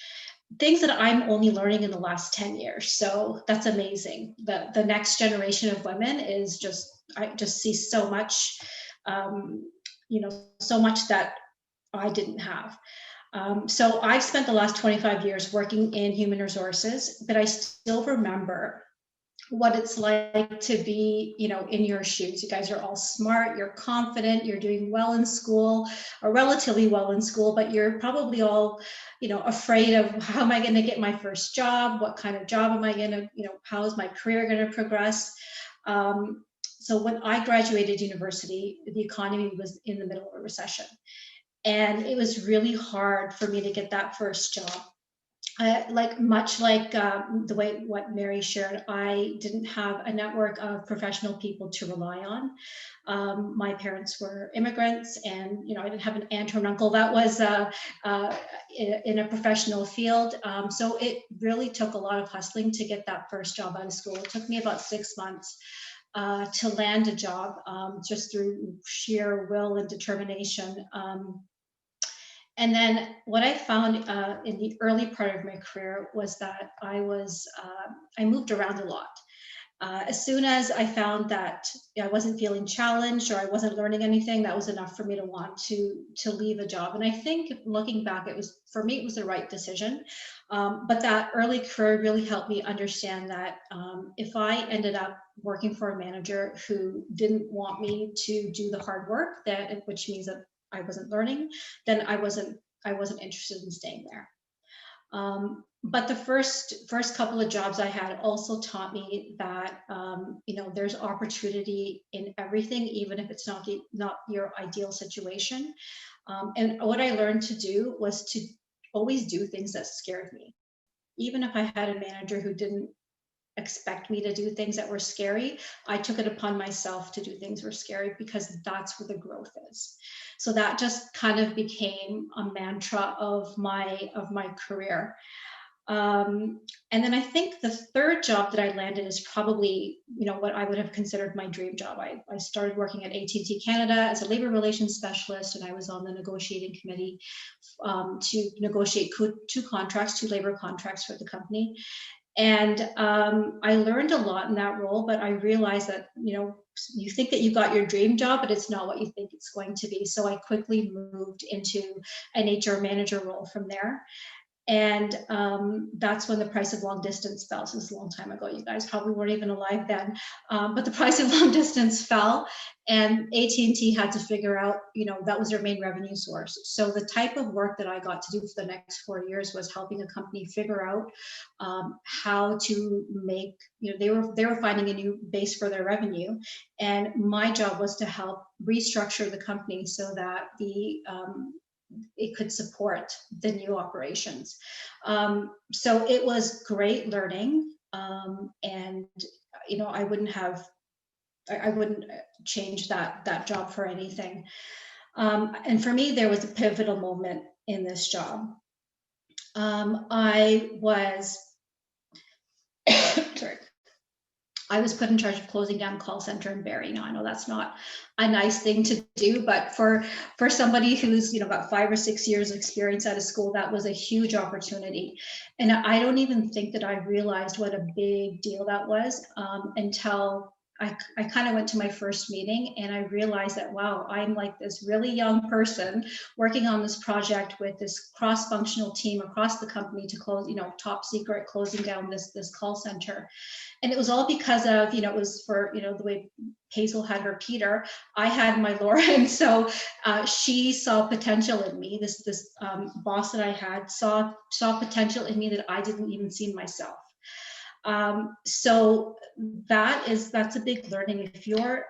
things that I'm only learning in the last 10 years. So that's amazing. The next generation of women is I just see so much, so much that I didn't have. So I've spent the last 25 years working in human resources, but I still remember what it's like to be, in your shoes. You guys are all smart, you're confident, you're doing well in school, or relatively well in school, but you're probably all, afraid of how am I going to get my first job? What kind of job am I going to, how is my career going to progress? So when I graduated university, the economy was in the middle of a recession. And it was really hard for me to get that first job. Much like the way what Mary shared, I didn't have a network of professional people to rely on. My parents were immigrants, and I didn't have an aunt or an uncle that was in a professional field. So it really took a lot of hustling to get that first job out of school. It took me about 6 months to land a job, just through sheer will and determination. And then what I found in the early part of my career was that I moved around a lot. As soon as I found that I wasn't feeling challenged or I wasn't learning anything, that was enough for me to want to leave a job. And I think looking back, it was the right decision. But that early career really helped me understand that if I ended up working for a manager who didn't want me to do the hard work, which means that I wasn't learning, then I wasn't interested in staying there. But the first couple of jobs I had also taught me that there's opportunity in everything, even if it's not your ideal situation. And what I learned to do was to always do things that scared me, even if I had a manager who didn't expect me to do things that were scary. I took it upon myself to do things that were scary because that's where the growth is. So that just kind of became a mantra of my career. And then I think the third job that I landed is probably, what I would have considered my dream job. I started working at AT&T Canada as a labor relations specialist, and I was on the negotiating committee to negotiate two labor contracts for the company. And I learned a lot in that role, but I realized that, you think that you got your dream job, but it's not what you think it's going to be. So I quickly moved into an HR manager role from there. And that's when the price of long distance fell. So this is a long time ago. You guys probably weren't even alive then. But the price of long distance fell, and AT&T had to figure out, that was their main revenue source. So the type of work that I got to do for the next 4 years was helping a company figure out how to make, they were finding a new base for their revenue, and my job was to help restructure the company so that it could support the new operations. So it was great learning. And, I wouldn't change that job for anything. And for me, there was a pivotal moment in this job. I was, sorry, I was put in charge of closing down call center in Barrie. Now I know that's not a nice thing to do, but for somebody who's got 5 or 6 years of experience out of school, that was a huge opportunity. And I don't even think that I realized what a big deal that was until I kind of went to my first meeting, and I realized that, wow, I'm like this really young person working on this project with this cross-functional team across the company to close, top secret, closing down this call center. And it was all because of, it was for, the way Hazel had her Peter, I had my Laura. And so she saw potential in me. This boss that I had saw potential in me that I didn't even see in myself. So that's a big learning. If you're,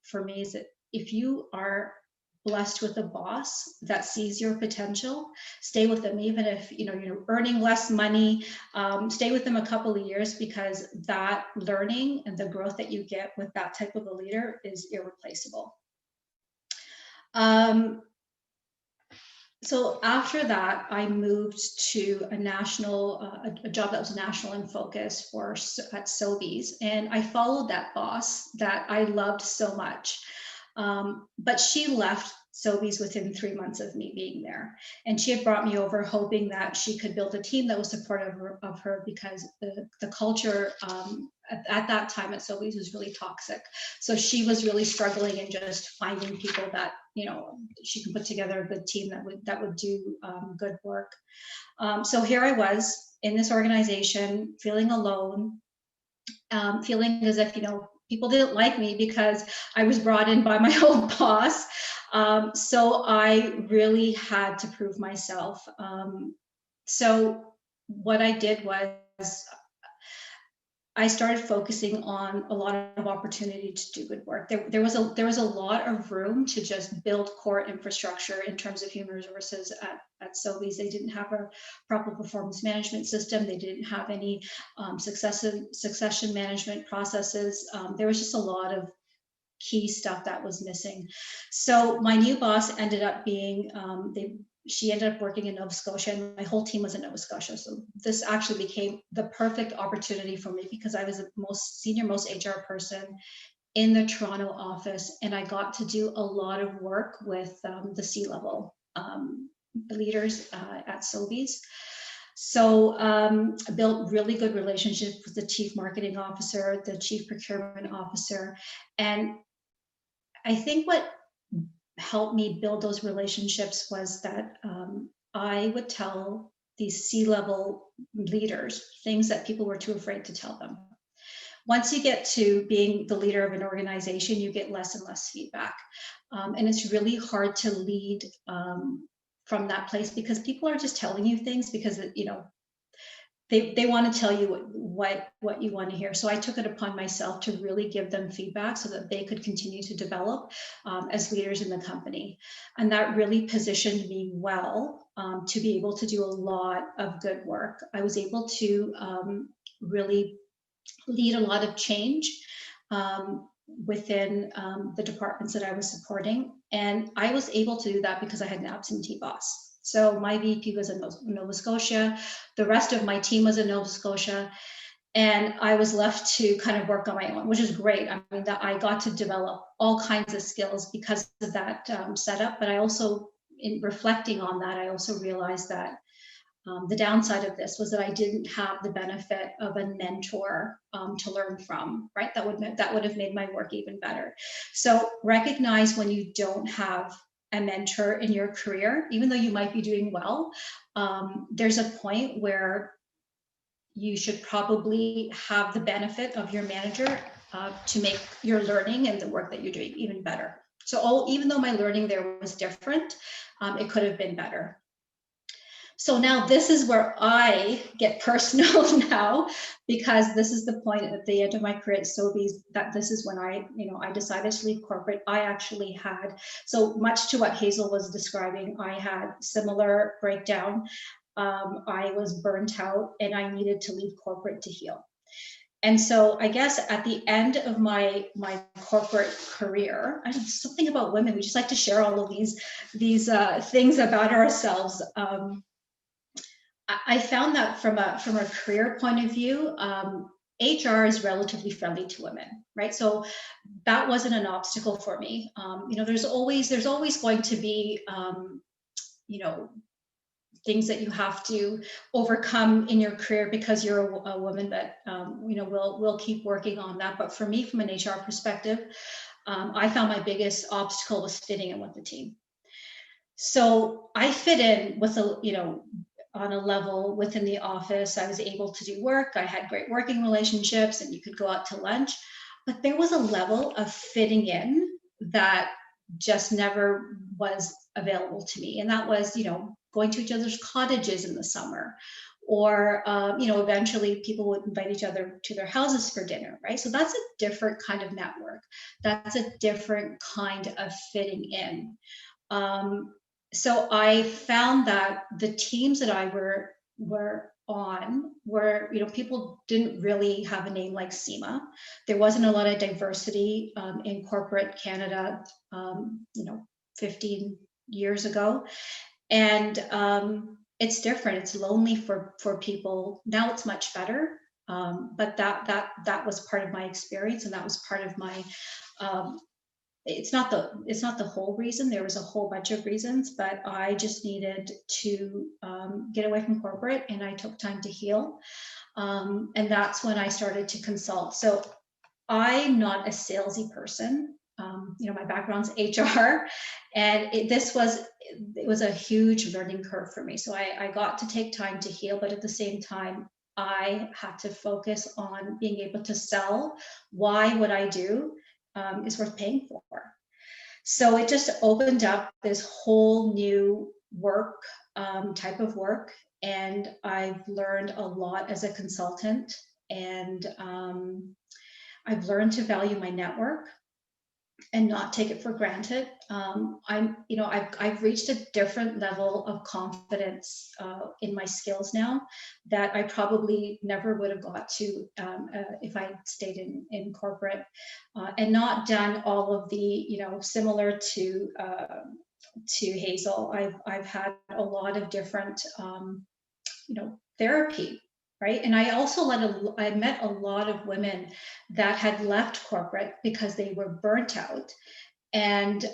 for me, is that if you are blessed with a boss that sees your potential, stay with them. Even if you're earning less money, stay with them a couple of years, because that learning and the growth that you get with that type of a leader is irreplaceable. So after that, I moved to a national, a job that was national in focus at Sobeys, and I followed that boss that I loved so much. But she left Sobeys within 3 months of me being there, and she had brought me over hoping that she could build a team that was supportive of her, because the culture at that time at Sobeys was really toxic. So she was really struggling in just finding people that she can put together a good team that would do good work. So here I was in this organization, feeling alone, feeling as if people didn't like me because I was brought in by my old boss. So I really had to prove myself. So what I did was I started focusing on a lot of opportunity to do good work. There was a lot of room to just build core infrastructure in terms of human resources at Sobeys. They didn't have a proper performance management system. They didn't have any succession management processes. There was just a lot of key stuff that was missing. So my new boss ended up being, she ended up working in Nova Scotia, and my whole team was in Nova Scotia. So this actually became the perfect opportunity for me, because I was the most HR person in the Toronto office, and I got to do a lot of work with the C-level leaders at Sobeys. So I built really good relationships with the chief marketing officer, the chief procurement officer, and I think what helped me build those relationships was that I would tell these C-level leaders things that people were too afraid to tell them. Once you get to being the leader of an organization, you get less and less feedback. And it's really hard to lead from that place, because people are just telling you things because, they want to tell you what you want to hear. So I took it upon myself to really give them feedback so that they could continue to develop as leaders in the company. And that really positioned me well to be able to do a lot of good work. I was able to really lead a lot of change within the departments that I was supporting. And I was able to do that because I had an absentee boss. So my VP was in Nova Scotia. The rest of my team was in Nova Scotia. And I was left to kind of work on my own, which is great. I mean, that I got to develop all kinds of skills because of that setup. But I also, in reflecting on that, I also realized that the downside of this was that I didn't have the benefit of a mentor to learn from, right? That would have made my work even better. So recognize when you don't have a mentor in your career, even though you might be doing well, there's a point where you should probably have the benefit of your manager to make your learning and the work that you're doing even better. So even though my learning there was different, it could have been better. So now this is where I get personal now, because this is the point at the end of my career at Sobeys, that this is when I decided to leave corporate. I actually had, so much to what Hazel was describing, I had similar breakdown. I was burnt out and I needed to leave corporate to heal. And so I guess at the end of my corporate career, I don't know, something about women, we just like to share all of these things about ourselves. I found that from a career point of view, HR is relatively friendly to women, right? So that wasn't an obstacle for me. There's always going to be, things that you have to overcome in your career because you're a woman, but we'll keep working on that. But for me, from an HR perspective, I found my biggest obstacle was fitting in with the team. So I fit in with on a level within the office. I was able to do work. I had great working relationships, and you could go out to lunch. But there was a level of fitting in that just never was available to me, and that was going to each other's cottages in the summer, or eventually people would invite each other to their houses for dinner, right? So that's a different kind of network. That's a different kind of fitting in. So I found that the teams that I were on were, people didn't really have a name like CIMA. There wasn't a lot of diversity in corporate Canada, 15 years ago. And it's different. It's lonely for people. Now it's much better. But that was part of my experience, and that was part of my it's not the whole reason. There was a whole bunch of reasons, but I just needed to get away from corporate, and I took time to heal. And that's when I started to consult. So I'm not a salesy person. My background's HR, and it was a huge learning curve for me. So I got to take time to heal, but at the same time, I had to focus on being able to sell why what I do is worth paying for. So it just opened up this whole new work, type of work. And I've learned a lot as a consultant, and I've learned to value my network and not take it for granted. I've reached a different level of confidence in my skills now that I probably never would have got to if I stayed in corporate and not done all of the, similar to Hazel. I've had a lot of different, therapy. Right. And I also I met a lot of women that had left corporate because they were burnt out, and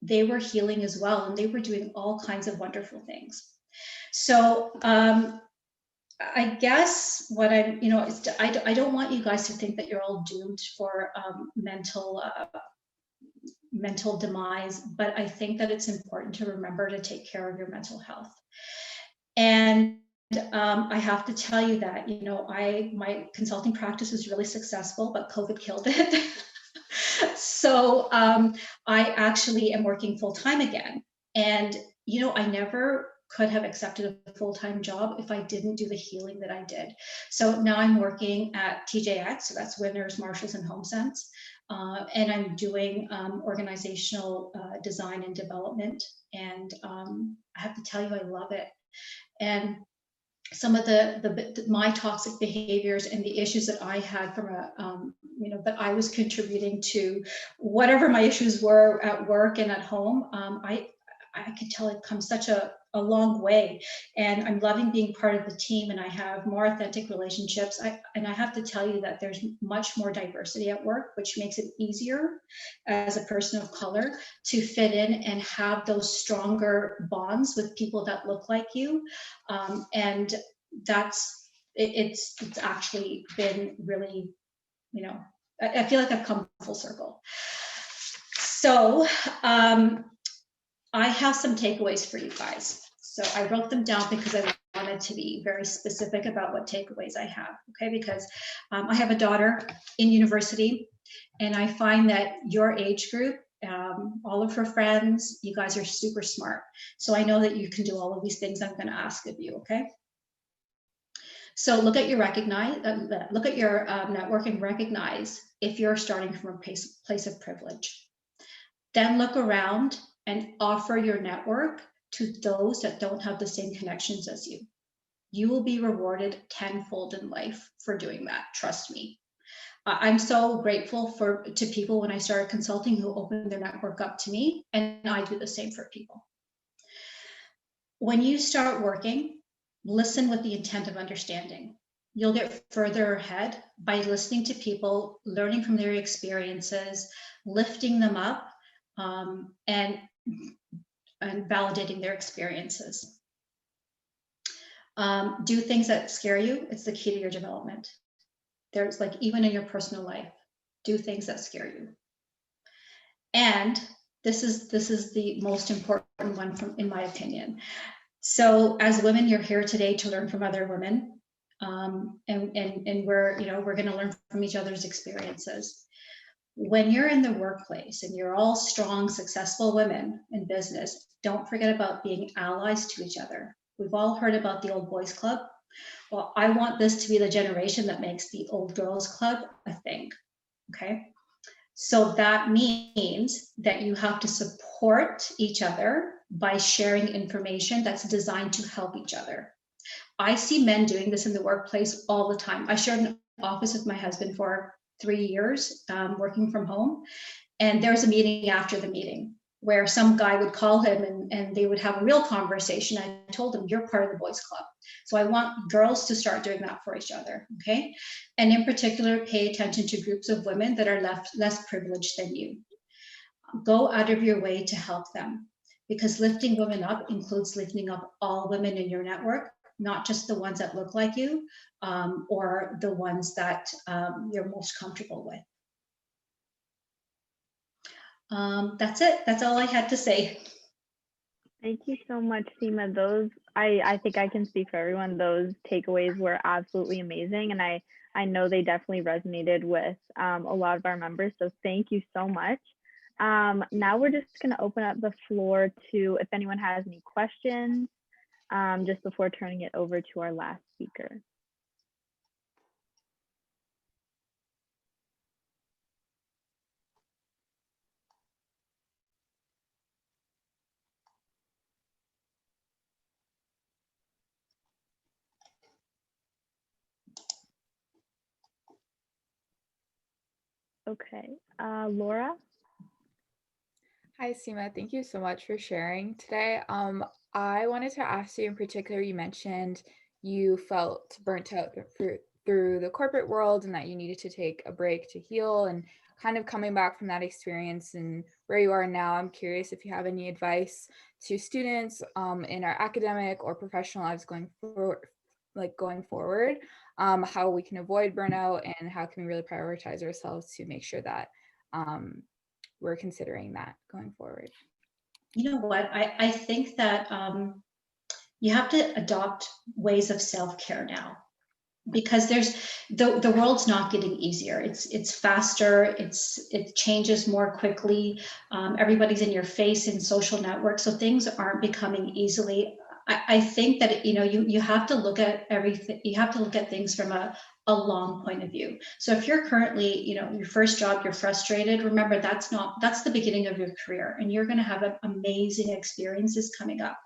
they were healing as well. And they were doing all kinds of wonderful things. So I guess what I don't want you guys to think that you're all doomed for mental demise, but I think that it's important to remember to take care of your mental health. And I have to tell you that, my consulting practice was really successful, but COVID killed it. So I actually am working full time again. And, I never could have accepted a full-time job if I didn't do the healing that I did. So now I'm working at TJX, so that's Winners, Marshalls, and HomeSense. And I'm doing organizational design and development. And I have to tell you, I love it. And some of my toxic behaviors and the issues that I had from that I was contributing to whatever my issues were at work and at home, I could tell it come such a long way, and I'm loving being part of the team, and I have more authentic relationships. And I have to tell you that there's much more diversity at work, which makes it easier as a person of color to fit in and have those stronger bonds with people that look like you. And it's actually been really, I feel like I've come full circle. So I have some takeaways for you guys. So I wrote them down because I wanted to be very specific about what takeaways I have, okay? Because I have a daughter in university, and I find that your age group, all of her friends, you guys are super smart. So I know that you can do all of these things I'm going to ask of you, okay? So look at your network and recognize if you're starting from a place of privilege. Then look around and offer your network to those that don't have the same connections as you. You will be rewarded tenfold in life for doing that. Trust me. I'm so grateful to people when I started consulting who opened their network up to me, and I do the same for people. When you start working, listen with the intent of understanding. You'll get further ahead by listening to people, learning from their experiences, lifting them up, and validating their experiences. Do things that scare you. It's the key to your development. There's like, even in your personal life, do things that scare you. And this is the most important one in my opinion. So as women, you're here today to learn from other women. And we're going to learn from each other's experiences. When you're in the workplace and you're all strong, successful women in business, don't forget about being allies to each other. We've all heard about the old boys club. Well, I want this to be the generation that makes the old girls club a thing. Okay. So that means that you have to support each other by sharing information that's designed to help each other. I see men doing this in the workplace all the time. I shared an office with my husband for 3 years, working from home. And there was a meeting after the meeting where some guy would call him and they would have a real conversation. I told him, you're part of the boys club. So I want girls to start doing that for each other, okay? And in particular, pay attention to groups of women that are less privileged than you. Go out of your way to help them, because lifting women up includes lifting up all women in your network, not just the ones that look like you, or the ones that you're most comfortable with. That's it. That's all I had to say. Thank you so much, Seema. Those, I think I can speak for everyone. Those takeaways were absolutely amazing. And I know they definitely resonated with a lot of our members. So thank you so much. Now we're just going to open up the floor to if anyone has any questions, just before turning it over to our last speaker. Okay, Laura. Hi, Seema. Thank you so much for sharing today. I wanted to ask you in particular, you mentioned you felt burnt out through the corporate world and that you needed to take a break to heal, and kind of coming back from that experience and where you are now. I'm curious if you have any advice to students in our academic or professional lives going forward, how we can avoid burnout and how can we really prioritize ourselves to make sure that we're considering that going forward. You know what? I think that you have to adopt ways of self-care now, because there's the world's not getting easier. It's faster. It changes more quickly. Everybody's in your face in social networks, so things aren't becoming easily. I think that you have to look at everything. You have to look at things from a long point of view. So if you're currently, your first job, you're frustrated, remember that's the beginning of your career, and you're going to have amazing experiences coming up.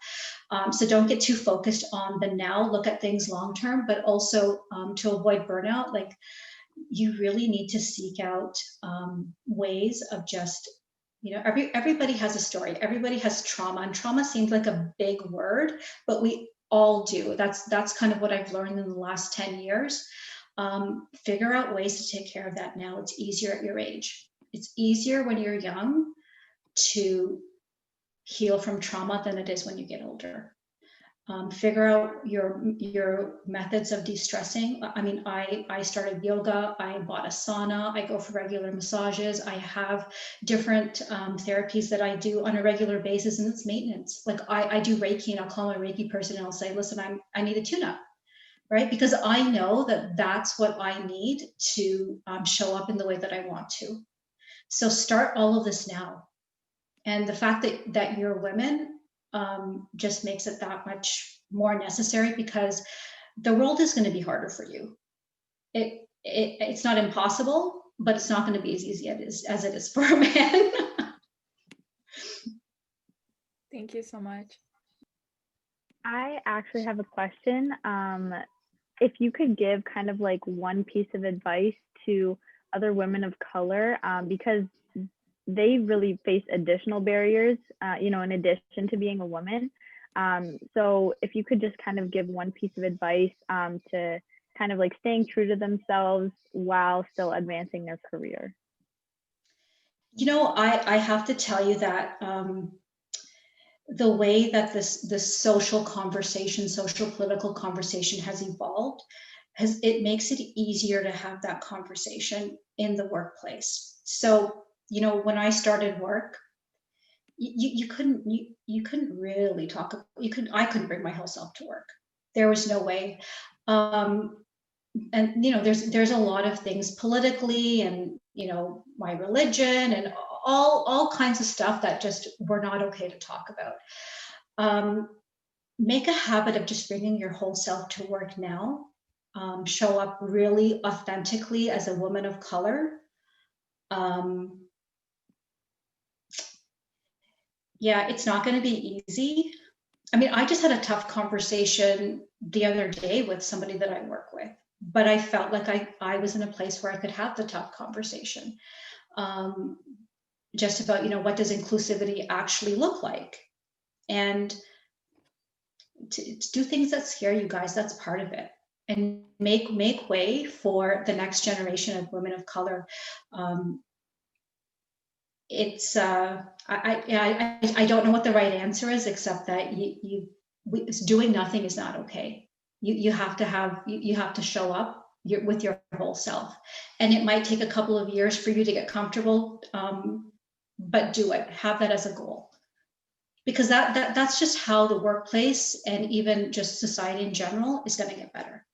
So don't get too focused on the now, look at things long-term, but also to avoid burnout, like you really need to seek out ways of just, everybody has a story, everybody has trauma, and trauma seems like a big word, but we all do. That's kind of what I've learned in the last 10 years. Figure out ways to take care of that now. It's easier at your age. It's easier when you're young to heal from trauma than it is when you get older. Figure out your methods of de-stressing. I mean, I started yoga, I bought a sauna, I go for regular massages, I have different therapies that I do on a regular basis, and it's maintenance. Like I do Reiki, and I'll call my Reiki person and I'll say, listen, I need a tune-up. Right? Because I know that that's what I need to show up in the way that I want to. So start all of this now. And the fact that you're women just makes it that much more necessary, because the world is going to be harder for you. It's not impossible, but it's not going to be as easy as it is for a man. Thank you so much. I actually have a question. If you could give kind of like one piece of advice to other women of color, because they really face additional barriers, in addition to being a woman. So if you could just kind of give one piece of advice to kind of like staying true to themselves while still advancing their career. I have to tell you that the way that this social conversation, social political conversation has evolved, it makes it easier to have that conversation in the workplace. So, when I started work, you couldn't really talk. I couldn't bring my whole self to work. There was no way. And there's a lot of things politically, and my religion, and all kinds of stuff that just were not okay to talk about. Make a habit of just bringing your whole self to work now. Show up really authentically as a woman of color. Yeah, it's not going to be easy. I mean, I just had a tough conversation the other day with somebody that I work with, but I felt like I was in a place where I could have the tough conversation, just about, what does inclusivity actually look like? And to do things that scare you guys, that's part of it. And make way for the next generation of women of color. It's I don't know what the right answer is, except that doing nothing is not okay. You have to show up with your whole self, and it might take a couple of years for you to get comfortable, but do it. Have that as a goal, because that's just how the workplace and even just society in general is going to get better.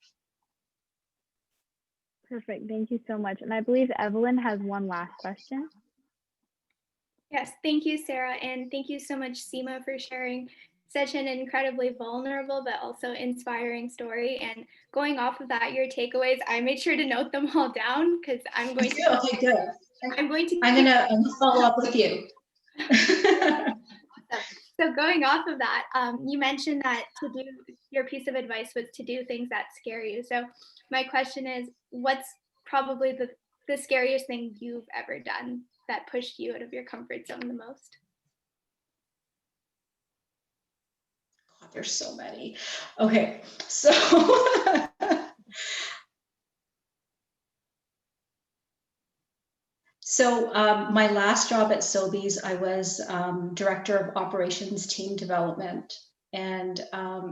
Perfect. Thank you so much. And I believe Evelyn has one last question. Yes, thank you, Sarah. And thank you so much, Seema, for sharing such an incredibly vulnerable but also inspiring story. And going off of that, your takeaways, I made sure to note them all down because I'm going to. Okay, good. I'm going to follow up with you. So going off of that, you mentioned that your piece of advice was to do things that scare you. So my question is, what's probably the scariest thing you've ever done that pushed you out of your comfort zone the most? God, there's so many. Okay, so my last job at Sobeys, I was director of operations team development. And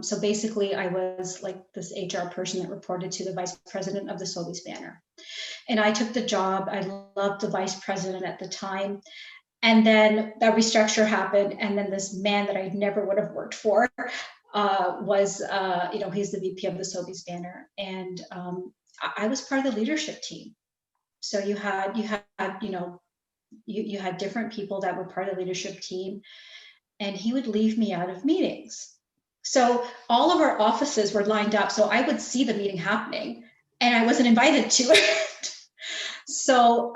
so basically I was like this HR person that reported to the vice president of the Sobeys banner. And I took the job. I loved the vice president at the time. And then that restructure happened. And then this man that I never would have worked for was, he's the VP of the Sobeys banner. And I was part of the leadership team. So you had different people that were part of the leadership team, and he would leave me out of meetings. So all of our offices were lined up. So I would see the meeting happening and I wasn't invited to it. So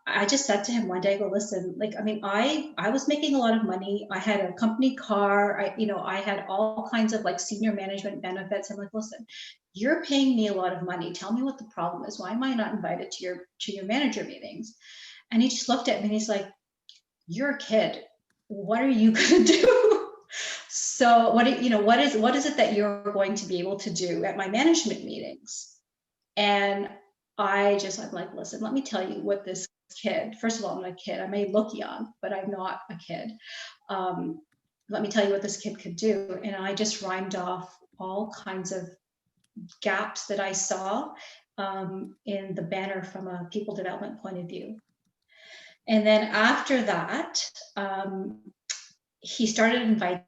I just said to him one day, I go, listen, I was making a lot of money. I had a company car. I had all kinds of like senior management benefits. I'm like, listen, you're paying me a lot of money. Tell me what the problem is. Why am I not invited to your manager meetings? And he just looked at me and he's like, you're a kid. What are you going to do? So what is it that you're going to be able to do at my management meetings? And I'm like, listen, let me tell you what this kid, first of all, I'm not a kid. I may look young, but I'm not a kid. Let me tell you what this kid could do. And I just rhymed off all kinds of gaps that I saw in the banner from a people development point of view. And then after that, he started inviting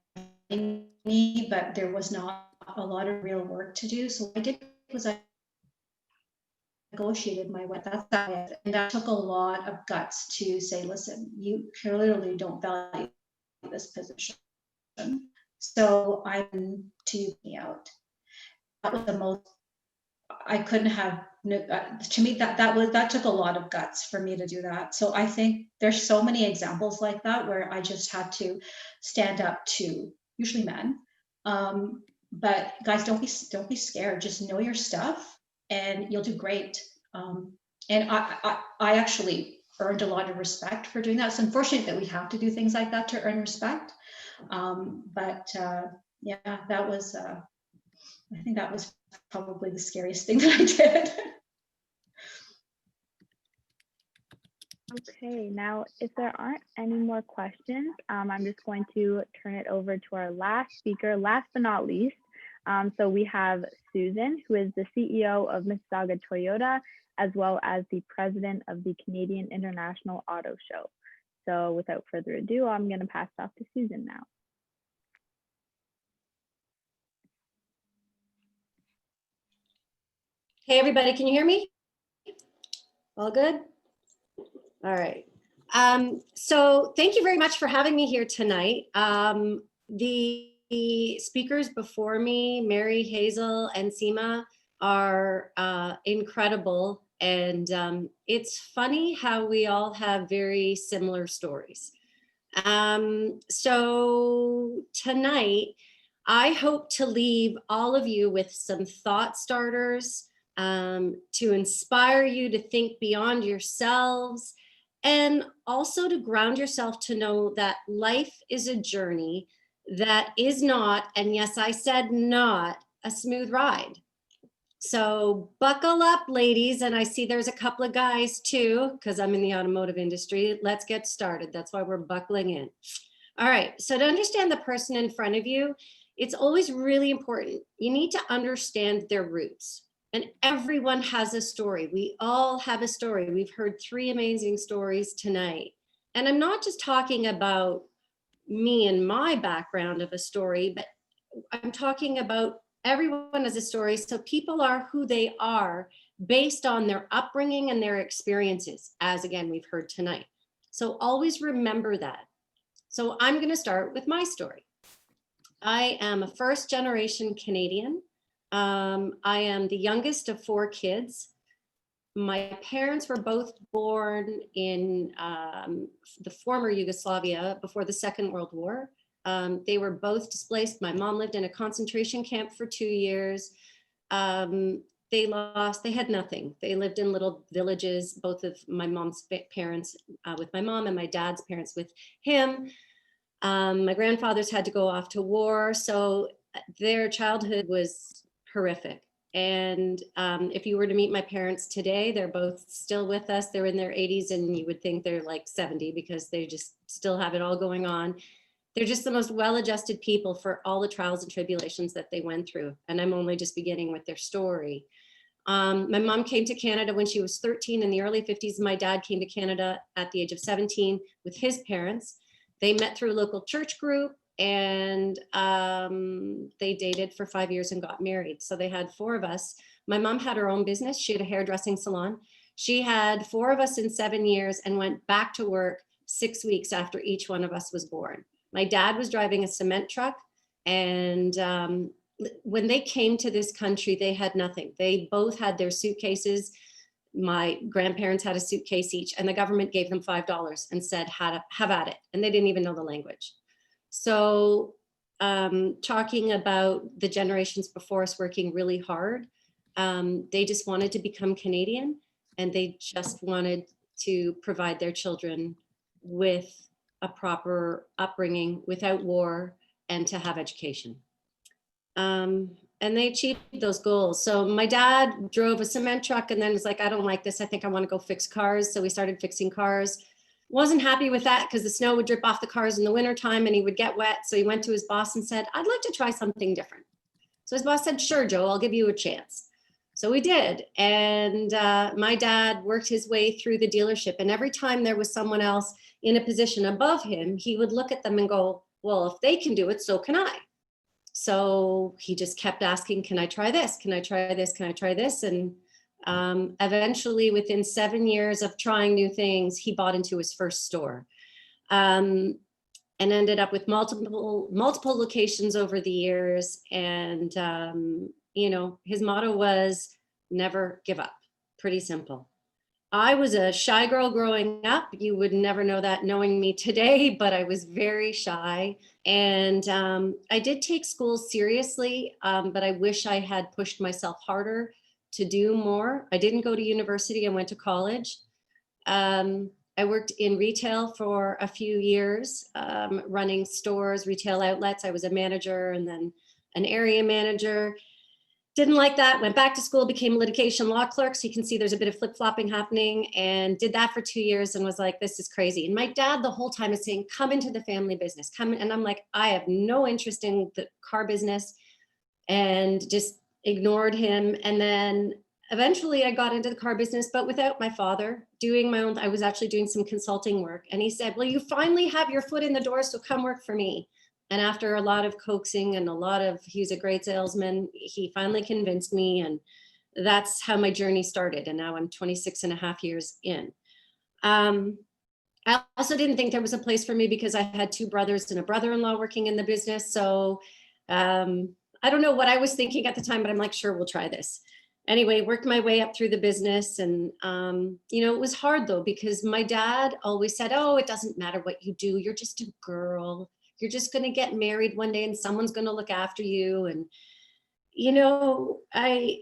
me, but there was not a lot of real work to do. So what I did was I negotiated my way. That's it. And that took a lot of guts to say, listen, you clearly don't value this position. So I'm to me out. That was the most I couldn't have, to me, that took a lot of guts for me to do that. So I think there's so many examples like that where I just had to stand up to usually men But guys, don't be scared. Just know your stuff, and you'll do great. And I actually earned a lot of respect for doing that. It's unfortunate that we have to do things like that to earn respect. Yeah, that was, I think that was probably the scariest thing that I did. Okay, now if there aren't any more questions, I'm just going to turn it over to our last speaker, last but not least. So we have Susan, who is the CEO of Mississauga Toyota, as well as the president of the Canadian International Auto Show. So without further ado, I'm going to pass it off to Susan now. Hey, everybody, can you hear me? All good? All right. So thank you very much for having me here tonight. The speakers before me, Mary, Hazel, and Seema, are incredible. And it's funny how we all have very similar stories. So tonight, I hope to leave all of you with some thought starters, to inspire you to think beyond yourselves, and also to ground yourself to know that life is a journey that is not, and yes, I said not, a smooth ride. So buckle up, ladies. And I see there's a couple of guys too, because I'm in the automotive industry. Let's get started. That's why we're buckling in. All right. So to understand the person in front of you, it's always really important. You need to understand their roots. And everyone has a story. We all have a story. We've heard 3 amazing stories tonight. And I'm not just talking about me and my background of a story, but I'm talking about everyone has a story. So people are who they are based on their upbringing and their experiences, as again, we've heard tonight. So always remember that. So I'm going to start with my story. I am a first generation Canadian. I am the youngest of 4 kids. My parents were both born in the former Yugoslavia before the Second World War. They were both displaced. My mom lived in a concentration camp for 2 years. They had nothing. They lived in little villages, both of my mom's parents with my mom and my dad's parents with him. My grandfathers had to go off to war. So their childhood was horrific. And if you were to meet my parents today, they're both still with us. They're in their 80s, and you would think they're like 70 because they just still have it all going on. They're just the most well-adjusted people for all the trials and tribulations that they went through. And I'm only just beginning with their story. My mom came to Canada when she was 13 in the early 50s. My dad came to Canada at the age of 17 with his parents. They met through a local church group, and they dated for 5 years and got married. So they had 4 of us. My mom had her own business. She had a hairdressing salon. She had 4 of us in 7 years and went back to work 6 weeks after each one of us was born. My dad was driving a cement truck, and when they came to this country, they had nothing. They both had their suitcases. My grandparents had a suitcase each, and the government gave them $5 and said, have at it. And they didn't even know the language. So talking about the generations before us working really hard, they just wanted to become Canadian, and they just wanted to provide their children with a proper upbringing without war and to have education. And they achieved those goals. So my dad drove a cement truck and then was like, I don't like this. I think I want to go fix cars. So we started fixing cars. Wasn't happy with that because the snow would drip off the cars in the wintertime and he would get wet. So he went to his boss and said, I'd like to try something different. So his boss said, sure, Joe, I'll give you a chance. So we did. And my dad worked his way through the dealership. And every time there was someone else in a position above him, he would look at them and go, well, if they can do it, so can I. So he just kept asking, can I try this? Can I try this? Can I try this? And eventually, within 7 years of trying new things, he bought into his first store, and ended up with multiple locations over the years. And you know, his motto was never give up. Pretty simple. I was a shy girl growing up. You would never know that knowing me today, but I was very shy. And I did take school seriously, but I wish I had pushed myself harder to do more. I didn't go to university, I went to college. I worked in retail for a few years, running stores, retail outlets. I was a manager and then an area manager. Didn't like that, went back to school, became a litigation law clerk. So you can see there's a bit of flip-flopping happening, and did that for 2 years and was like, this is crazy. And my dad the whole time is saying, come into the family business, come. And I'm like, I have no interest in the car business, and just ignored him. And then eventually I got into the car business, but without my father, doing my own. I was actually doing some consulting work. And he said, well, you finally have your foot in the door, so come work for me. And after a lot of coaxing and he's a great salesman, he finally convinced me. And that's how my journey started. And now I'm 26 and a half years in. I also didn't think there was a place for me because I had 2 brothers and a brother-in-law working in the business. So I don't know what I was thinking at the time, but I'm like, sure, we'll try this. Anyway, worked my way up through the business. And, it was hard though, because my dad always said, oh, it doesn't matter what you do. You're just a girl. You're just going to get married one day and someone's going to look after you. And, I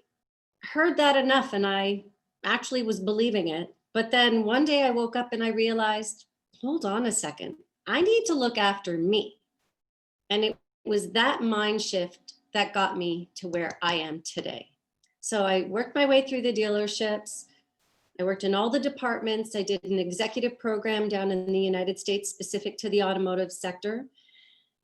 heard that enough and I actually was believing it. But then one day I woke up and I realized, hold on a second, I need to look after me. And it was that mind shift that got me to where I am today. So I worked my way through the dealerships. I worked in all the departments. I did an executive program down in the United States specific to the automotive sector.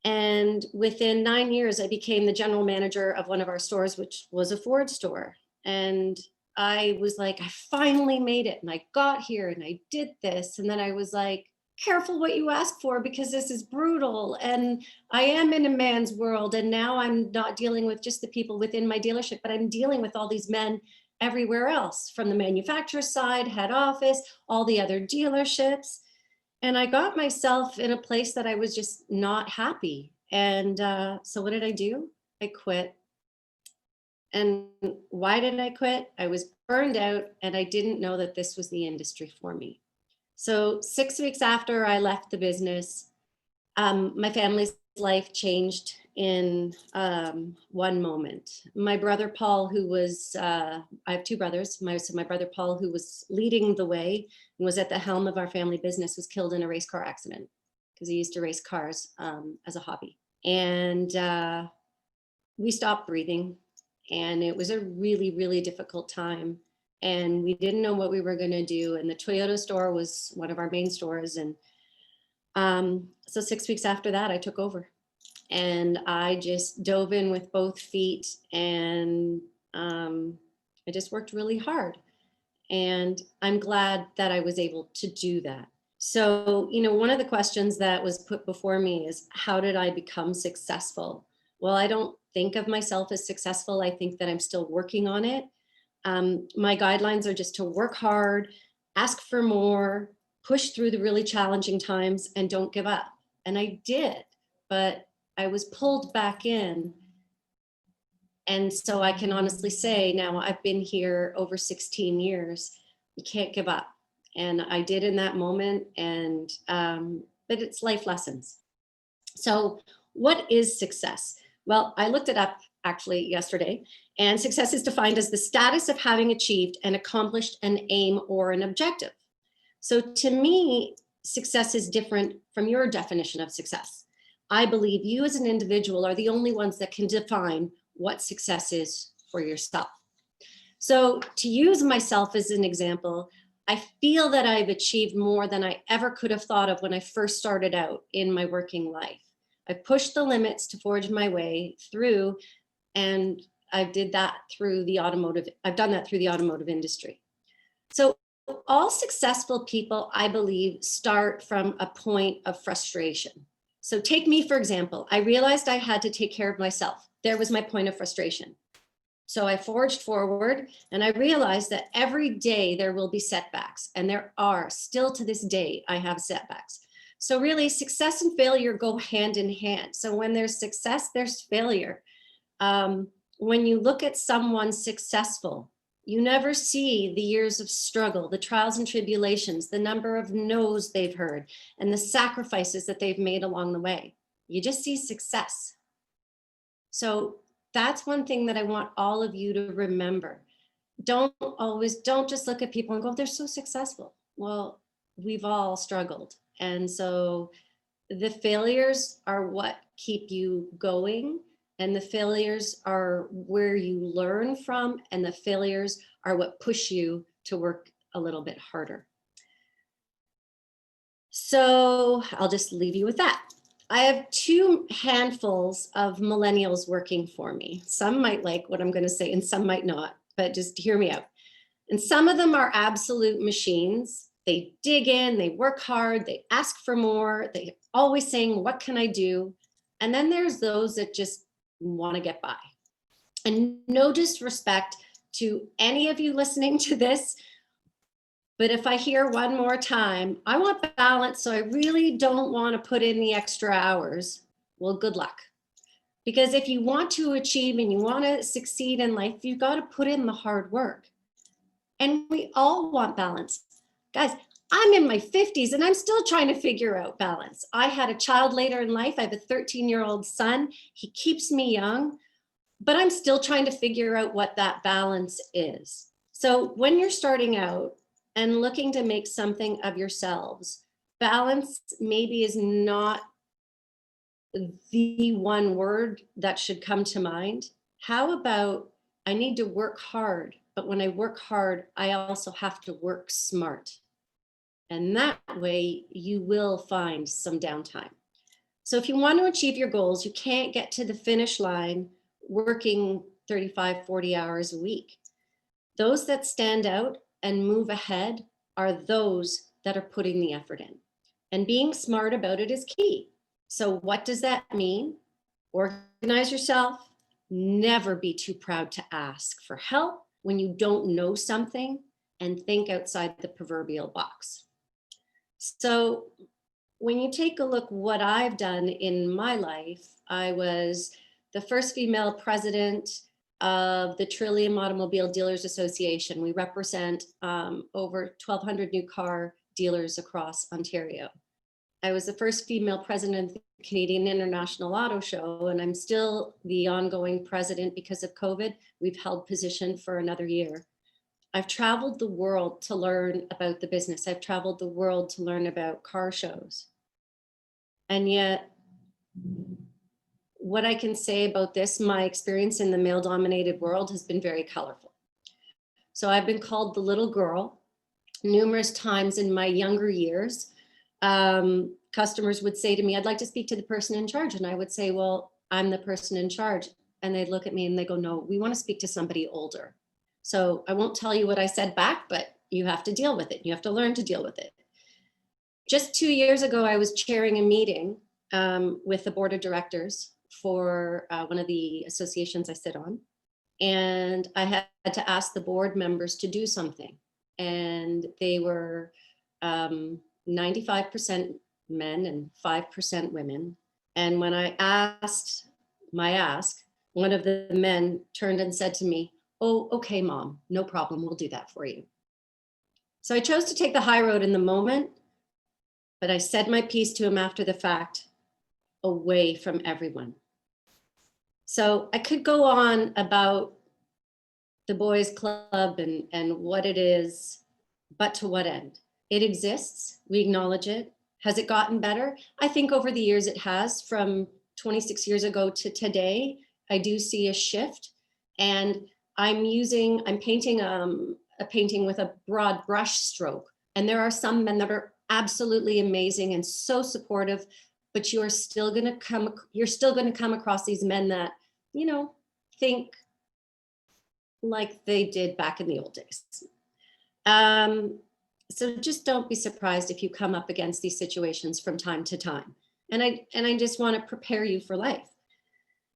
And within 9 years, I became the general manager of one of our stores, which was a Ford store. And I was like, I finally made it. And I got here and I did this. And then I was like, careful what you ask for, because this is brutal. And I am in a man's world. And now I'm not dealing with just the people within my dealership, but I'm dealing with all these men everywhere else, from the manufacturer side, head office, all the other dealerships. And I got myself in a place that I was just not happy. And so what did I do? I quit. And why did I quit? I was burned out and I didn't know that this was the industry for me. So 6 weeks after I left the business, my family's life changed in one moment. My brother Paul, who was, I have 2 brothers. My brother Paul, who was leading the way and was at the helm of our family business, was killed in a race car accident because he used to race cars as a hobby. And we stopped breathing. And it was a really, really difficult time. And we didn't know what we were going to do. And the Toyota store was one of our main stores. And so 6 weeks after that, I took over. And I just dove in with both feet. And I just worked really hard. And I'm glad that I was able to do that. So, one of the questions that was put before me is, how did I become successful? Well, I don't think of myself as successful. I think that I'm still working on it. My guidelines are just to work hard, ask for more, push through the really challenging times, and don't give up. And I did, but I was pulled back in. And so I can honestly say now I've been here over 16 years. You can't give up. And I did in that moment. And but it's life lessons. So what is success? Well, I looked it up actually yesterday, and success is defined as the status of having achieved and accomplished an aim or an objective. So to me, success is different from your definition of success. I believe you as an individual are the only ones that can define what success is for yourself. So to use myself as an example, I feel that I've achieved more than I ever could have thought of when I first started out in my working life. I pushed the limits to forge my way through, and I've done that through the automotive industry. So all successful people, I believe, start from a point of frustration. So take me, for example. I realized I had to take care of myself. There was my point of frustration. So I forged forward, and I realized that every day there will be setbacks, and there are still to this day, I have setbacks. So really, success and failure go hand in hand. So when there's success, there's failure. When you look at someone successful, You never see the years of struggle, the trials and tribulations, the number of no's they've heard, and the sacrifices that they've made along the way. You just see success. So that's one thing that I want all of you to remember. Don't just look at people and go, they're so successful. Well, we've all struggled. And so the failures are what keep you going. And the failures are where you learn from, and the failures are what push you to work a little bit harder. So I'll just leave you with that. I have 2 handfuls of millennials working for me. Some might like what I'm going to say and some might not, but just hear me out. And some of them are absolute machines. They dig in, they work hard, they ask for more, they always saying, what can I do? And then there's those that just want to get by. And no disrespect to any of you listening to this, but if I hear one more time, I want balance, so I really don't want to put in the extra hours. Well, good luck. Because if you want to achieve and you want to succeed in life, you've got to put in the hard work. And we all want balance. Guys, I'm in my 50s and I'm still trying to figure out balance. I had a child later in life. I have a 13-year-old son. He keeps me young, but I'm still trying to figure out what that balance is. So when you're starting out and looking to make something of yourselves, balance maybe is not the one word that should come to mind. How about, I need to work hard, but when I work hard, I also have to work smart. And that way you will find some downtime. So if you want to achieve your goals, you can't get to the finish line working 35, 40 hours a week. Those that stand out and move ahead are those that are putting the effort in. And being smart about it is key. So what does that mean? Organize yourself. Never be too proud to ask for help when you don't know something, and think outside the proverbial box. So when you take a look what I've done in my life, I was the first female president of the Trillium Automobile Dealers Association. We represent over 1,200 new car dealers across Ontario. I was the first female president of the Canadian International Auto Show, and I'm still the ongoing president because of COVID. We've held position for another year. I've traveled the world to learn about the business. I've traveled the world to learn about car shows. And yet, what I can say about this, my experience in the male-dominated world has been very colorful. So I've been called the little girl numerous times in my younger years. Customers would say to me, I'd like to speak to the person in charge. And I would say, well, I'm the person in charge. And they'd look at me and they go, no, we want to speak to somebody older. So I won't tell you what I said back, but you have to deal with it. You have to learn to deal with it. Just 2 years ago, I was chairing a meeting with the board of directors for one of the associations I sit on. And I had to ask the board members to do something. And they were 95% men and 5% women. And when I asked my ask, one of the men turned and said to me, oh, okay, Mom, no problem. We'll do that for you. So I chose to take the high road in the moment, but I said my piece to him after the fact, away from everyone. So I could go on about the boys club and what it is, but to what end? It exists, we acknowledge it. Has it gotten better? I think over the years it has. From 26 years ago to today, I do see a shift. And I'm painting a painting with a broad brush stroke. And there are some men that are absolutely amazing and so supportive, but you're still gonna come across these men that, you know, think like they did back in the old days. So just don't be surprised if you come up against these situations from time to time. And I just want to prepare you for life.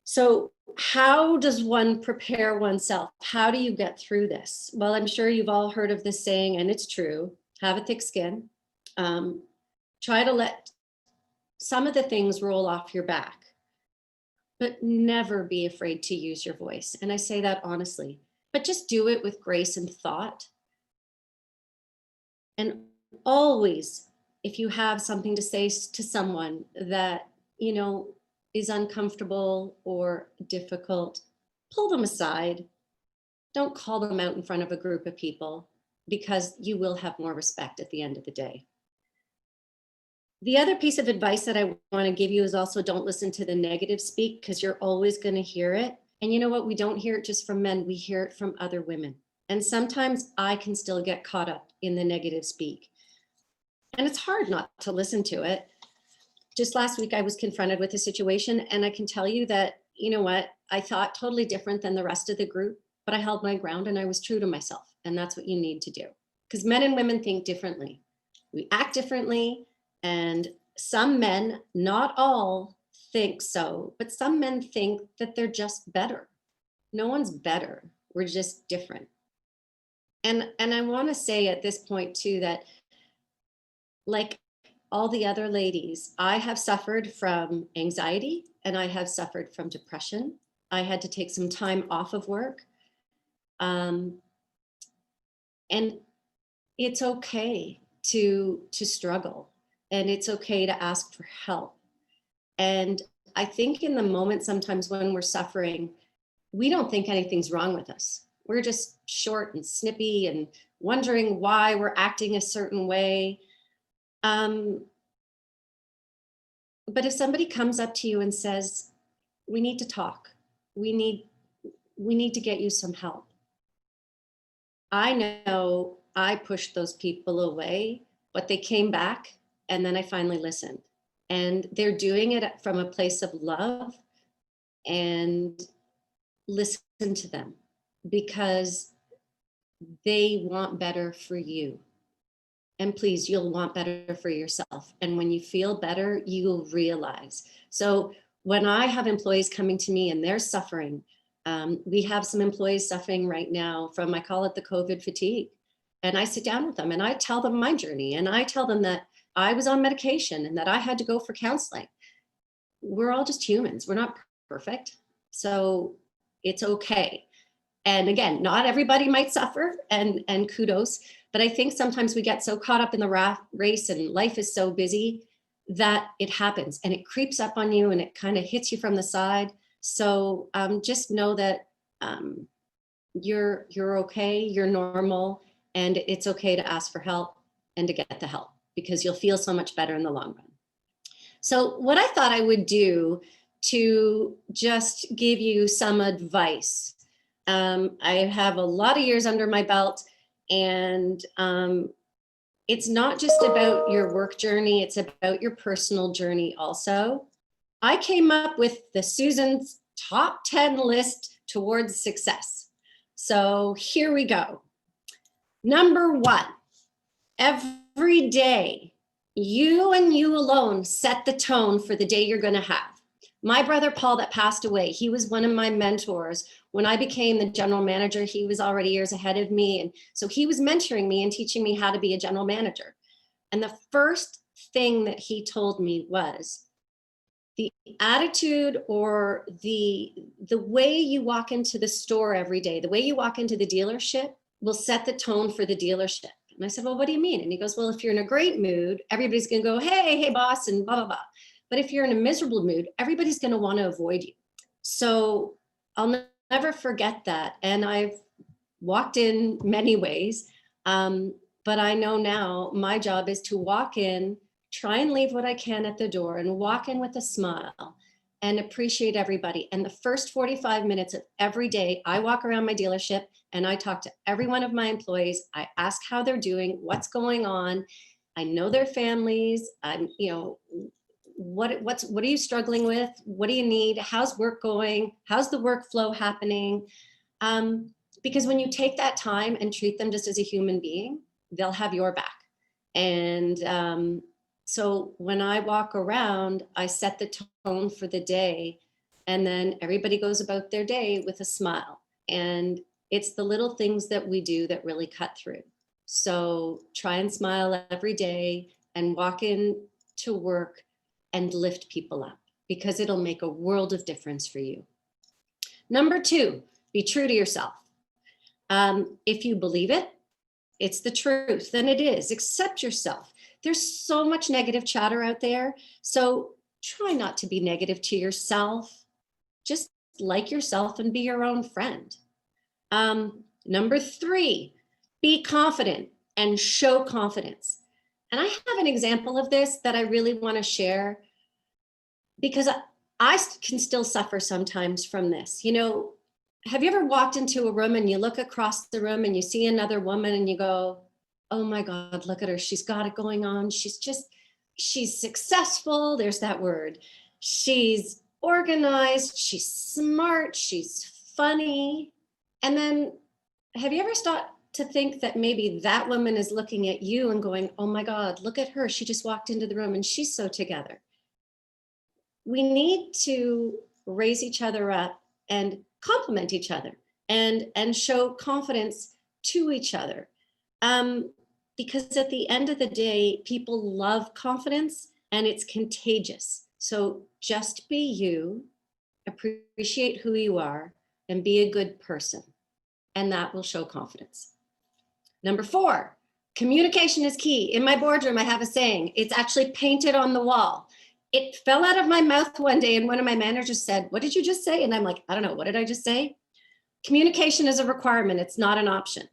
So how does one prepare oneself? How do you get through this? Well, I'm sure you've all heard of this saying, and it's true. Have a thick skin. Try to let some of the things roll off your back, but never be afraid to use your voice. And I say that honestly. but just do it with grace and thought. And always, if you have something to say to someone that, you know, is uncomfortable or difficult, pull them aside. Don't call them out in front of a group of people, because you will have more respect at the end of the day. The other piece of advice that I want to give you is also don't listen to the negative speak, because you're always going to hear it. And you know what? We don't hear it just from men, we hear it from other women. And sometimes I can still get caught up in the negative speak. And it's hard not to listen to it. Just last week, I was confronted with a situation, and I can tell you that, you know what? I thought totally different than the rest of the group, but I held my ground and I was true to myself. And that's what you need to do, because men and women think differently. We act differently. And some men, not all, think so, but some men think that they're just better. No one's better. We're just different. And I want to say at this point too, that like all the other ladies, I have suffered from anxiety and I have suffered from depression. I had to take some time off of work. And it's okay to struggle, and it's okay to ask for help. And I think in the moment, sometimes when we're suffering, we don't think anything's wrong with us. We're just short and snippy and wondering why we're acting a certain way. But if somebody comes up to you and says, we need to talk, we need to get you some help, I know I pushed those people away, but they came back, and then I finally listened. And they're doing it from a place of love, and listen to them, because they want better for you. And please, you'll want better for yourself. And when you feel better, you'll realize. So when I have employees coming to me and they're suffering, we have some employees suffering right now from, I call it the COVID fatigue. And I sit down with them and I tell them my journey, and I tell them that I was on medication and that I had to go for counseling. We're all just humans. We're not perfect. So it's okay. And again, not everybody might suffer, and kudos, but I think sometimes we get so caught up in the race and life is so busy that it happens and it creeps up on you and it kind of hits you from the side. So just know that you're okay, you're normal, and it's okay to ask for help and to get the help, because you'll feel so much better in the long run. So what I thought I would do to just give you some advice. I have a lot of years under my belt, and it's not just about your work journey, it's about your personal journey also. I came up with the Susan's top 10 list towards success. So here we go. Number 1, every day, you and you alone set the tone for the day you're going to have. My brother Paul that passed away, he was one of my mentors. When I became the general manager, he was already years ahead of me. And so he was mentoring me and teaching me how to be a general manager. And the first thing that he told me was, the attitude or the way you walk into the store every day, the way you walk into the dealership will set the tone for the dealership. And I said, well, what do you mean? And he goes, well, if you're in a great mood, everybody's going to go, hey, boss, and blah, blah, blah. But if you're in a miserable mood, everybody's going to want to avoid you. So I'll never forget that. And I've walked in many ways, but I know now my job is to walk in, try and leave what I can at the door, and walk in with a smile and appreciate everybody. And the first 45 minutes of every day, I walk around my dealership and I talk to every one of my employees. I ask how they're doing, what's going on. I know their families. I'm, what are you struggling with? What do you need? How's work going? How's the workflow happening? Because when you take that time and treat them just as a human being, they'll have your back. And so when I walk around, I set the tone for the day, and then everybody goes about their day with a smile. And it's the little things that we do that really cut through. So try and smile every day and walk in to work and lift people up, because it'll make a world of difference for you. Number 2, be true to yourself. If you believe it, it's the truth, then it is. Accept yourself. There's so much negative chatter out there. So try not to be negative to yourself. Just like yourself and be your own friend. Number 3, be confident and show confidence. And I have an example of this that I really want to share because I can still suffer sometimes from this. You know, have you ever walked into a room and you look across the room and you see another woman and you go, oh my God, look at her. She's got it going on. She's successful. There's that word. She's organized. She's smart. She's funny. And then have you ever stopped to think that maybe that woman is looking at you and going, oh my God, look at her. She just walked into the room and she's so together. We need to raise each other up and compliment each other and show confidence to each other. Because at the end of the day, people love confidence and it's contagious. So just be you, appreciate who you are, and be a good person. And that will show confidence. Number 4, communication is key. In my boardroom, I have a saying. It's actually painted on the wall. It fell out of my mouth one day and one of my managers said, what did you just say? And I'm like, I don't know, what did I just say? Communication is a requirement. It's not an option.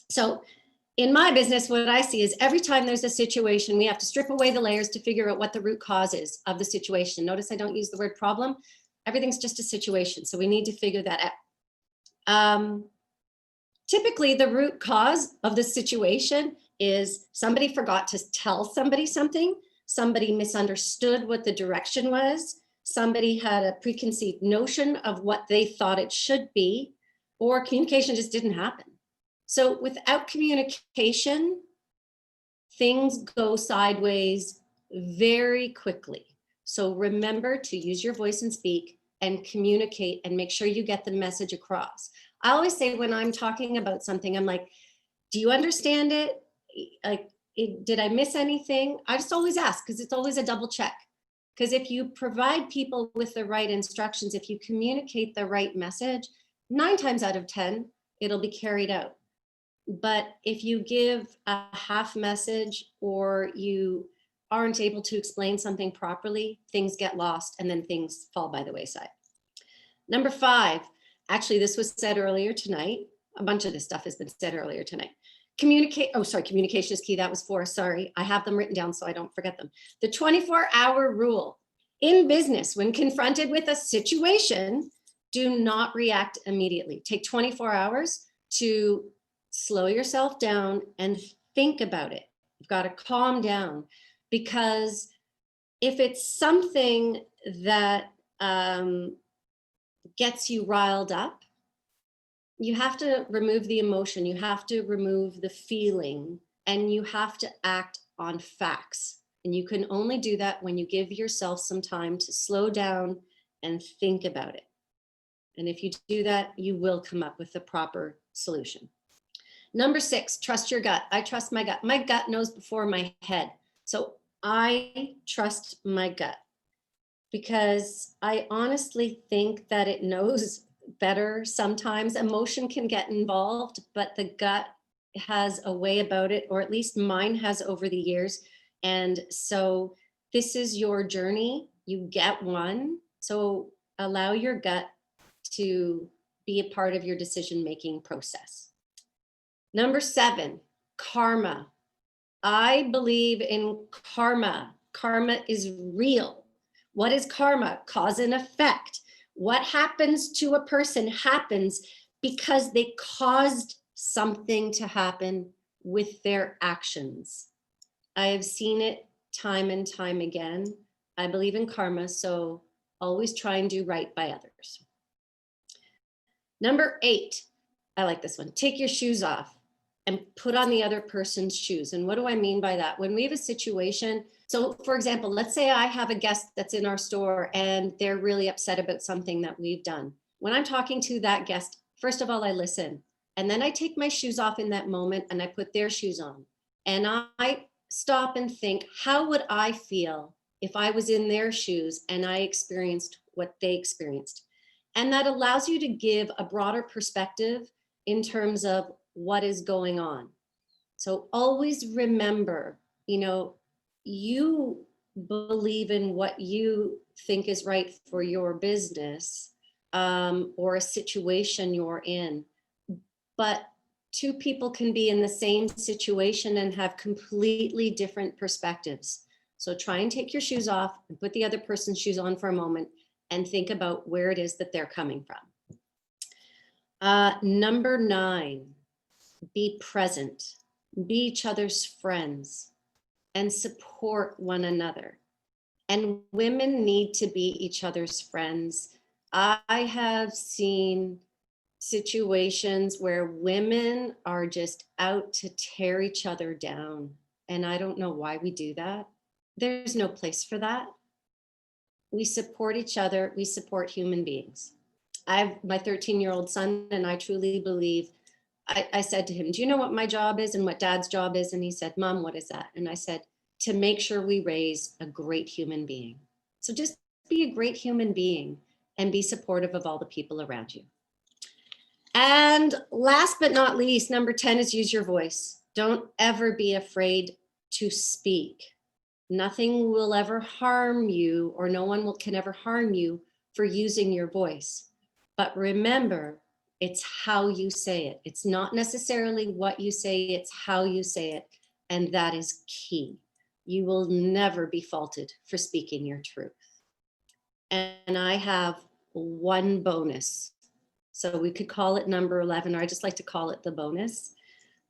So in my business, what I see is every time there's a situation, we have to strip away the layers to figure out what the root cause is of the situation. Notice I don't use the word problem. Everything's just a situation. So we need to figure that out. Typically, the root cause of the situation is somebody forgot to tell somebody something. Somebody misunderstood what the direction was. Somebody had a preconceived notion of what they thought it should be, or communication just didn't happen. So without communication, things go sideways very quickly. So remember to use your voice and speak and communicate and make sure you get the message across. I always say when I'm talking about something, I'm like, do you understand it? Like, did I miss anything? I just always ask because it's always a double check. Because if you provide people with the right instructions, if you communicate the right message, 9 times out of 10, it'll be carried out. But if you give a half message or you aren't able to explain something properly, things get lost and then things fall by the wayside. Number 5, actually, this was said earlier tonight. A bunch of this stuff has been said earlier tonight. Communication is key. That was 4. Sorry, I have them written down so I don't forget them. The 24-hour rule. In business, when confronted with a situation, do not react immediately. Take 24 hours to slow yourself down and think about it. You've got to calm down, because if it's something that gets you riled up, you have to remove the emotion, you have to remove the feeling, and you have to act on facts. And you can only do that when you give yourself some time to slow down and think about it. And if you do that, you will come up with the proper solution. Number 6, trust your gut. I trust my gut. My gut knows before my head. So I trust my gut because I honestly think that it knows better sometimes. Emotion can get involved, but the gut has a way about it, or at least mine has over the years. And so this is your journey. You get one. So allow your gut to be a part of your decision-making process. Number 7, karma. I believe in karma. Karma is real. What is karma? Cause and effect. What happens to a person happens because they caused something to happen with their actions. I have seen it time and time again. I believe in karma, so always try and do right by others. Number 8, I like this one. Take your shoes off and put on the other person's shoes. And what do I mean by that? When we have a situation, so for example, let's say I have a guest that's in our store and they're really upset about something that we've done. When I'm talking to that guest, first of all, I listen. And then I take my shoes off in that moment and I put their shoes on. And I stop and think, how would I feel if I was in their shoes and I experienced what they experienced? And that allows you to give a broader perspective in terms of what is going on. So always remember, you believe in what you think is right for your business, or a situation you're in. But two people can be in the same situation and have completely different perspectives. So try and take your shoes off and put the other person's shoes on for a moment and think about where it is that they're coming from. Number 9, be present, be each other's friends, and support one another. And women need to be each other's friends. I have seen situations where women are just out to tear each other down. And I don't know why we do that. There's no place for that. We support each other. We support human beings. I have my 13-year-old son, and I truly believe, I said to him, do you know what my job is and what Dad's job is? And he said, Mom, what is that? And I said, to make sure we raise a great human being. So just be a great human being and be supportive of all the people around you. And last but not least, number 10 is use your voice. Don't ever be afraid to speak. Nothing will ever harm you, or no one can ever harm you for using your voice. But remember, it's how you say it. It's not necessarily what you say, it's how you say it. And that is key. You will never be faulted for speaking your truth. And I have one bonus. So we could call it number 11, or I just like to call it the bonus.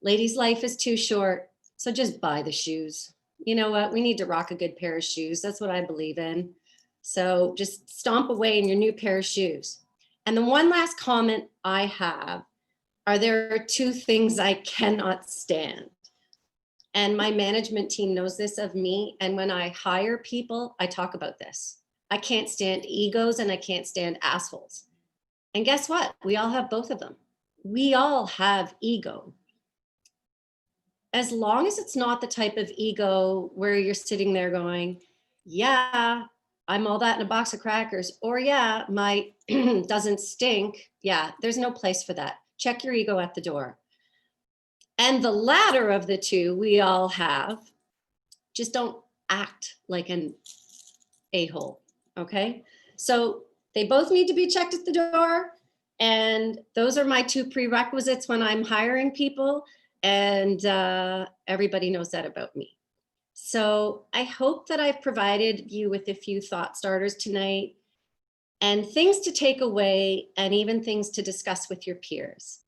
Ladies, life is too short, so just buy the shoes. You know what? We need to rock a good pair of shoes. That's what I believe in. So just stomp away in your new pair of shoes. And the one last comment I have are, there are 2 things I cannot stand. And my management team knows this of me. And when I hire people, I talk about this. I can't stand egos and I can't stand assholes. And guess what? We all have both of them. We all have ego. As long as it's not the type of ego where you're sitting there going, yeah, I'm all that in a box of crackers, or yeah, my doesn't stink. Yeah, there's no place for that. Check your ego at the door. And the latter of the 2 we all have. Just don't act like an a-hole, okay? So they both need to be checked at the door. And those are my 2 prerequisites when I'm hiring people. And everybody knows that about me. So I hope that I've provided you with a few thought starters tonight, and things to take away, and even things to discuss with your peers.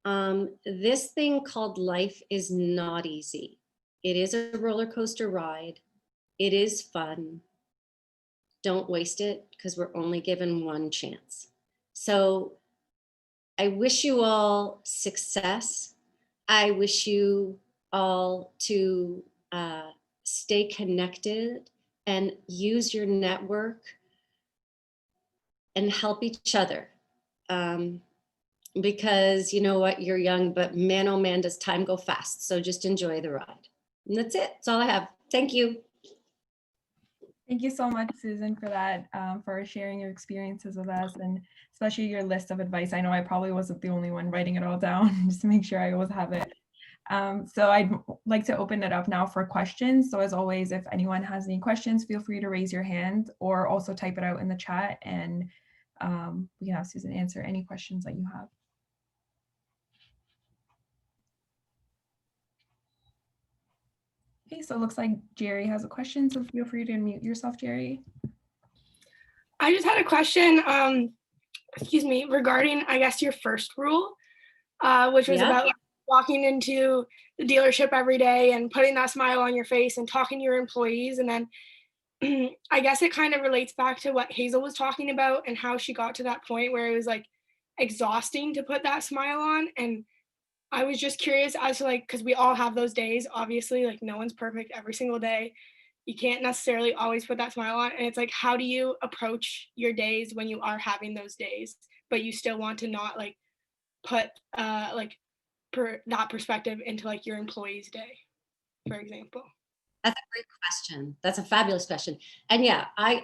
This thing called life is not easy. It is a roller coaster ride. It is fun. Don't waste it, because we're only given one chance. So I wish you all success. I wish you all to stay connected and use your network and help each other. Because you know what, you're young, but man, oh man, does time go fast. So just enjoy the ride. And that's it. That's all I have. Thank you. Thank you so much, Susan, for that, for sharing your experiences with us, and especially your list of advice. I know I probably wasn't the only one writing it all down, just to make sure I always have it. So I'd like to open it up now for questions. So as always, if anyone has any questions, feel free to raise your hand or also type it out in the chat, and we can have Susan answer any questions that you have. Okay, so it looks like Jerry has a question, so feel free to unmute yourself, Jerry. I just had a question, regarding, I guess, your first rule, which was about walking into the dealership every day and putting that smile on your face and talking to your employees. And then I guess it kind of relates back to what Hazel was talking about and how she got to that point where it was like exhausting to put that smile on. And I was just curious as to, like, because we all have those days, obviously, like no one's perfect every single day. You can't necessarily always put that smile on. And it's like, how do you approach your days when you are having those days, but you still want to not like put that perspective into like your employee's day, for example? That's a great question. That's a fabulous question. And yeah, I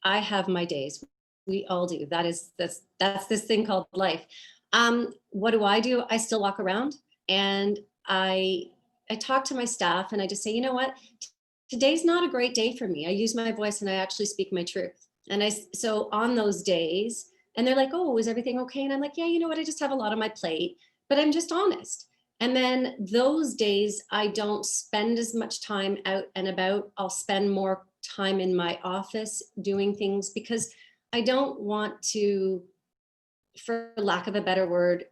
have my days. We all do. That's this thing called life. What do? I still walk around, and I talk to my staff, and I just say, you know what? Today's not a great day for me. I use my voice and I actually speak my truth. And so on those days, and they're like, oh, is everything okay? And I'm like, yeah, you know what? I just have a lot on my plate, but I'm just honest. And then those days, I don't spend as much time out and about. I'll spend more time in my office doing things because I don't want to, for lack of a better word,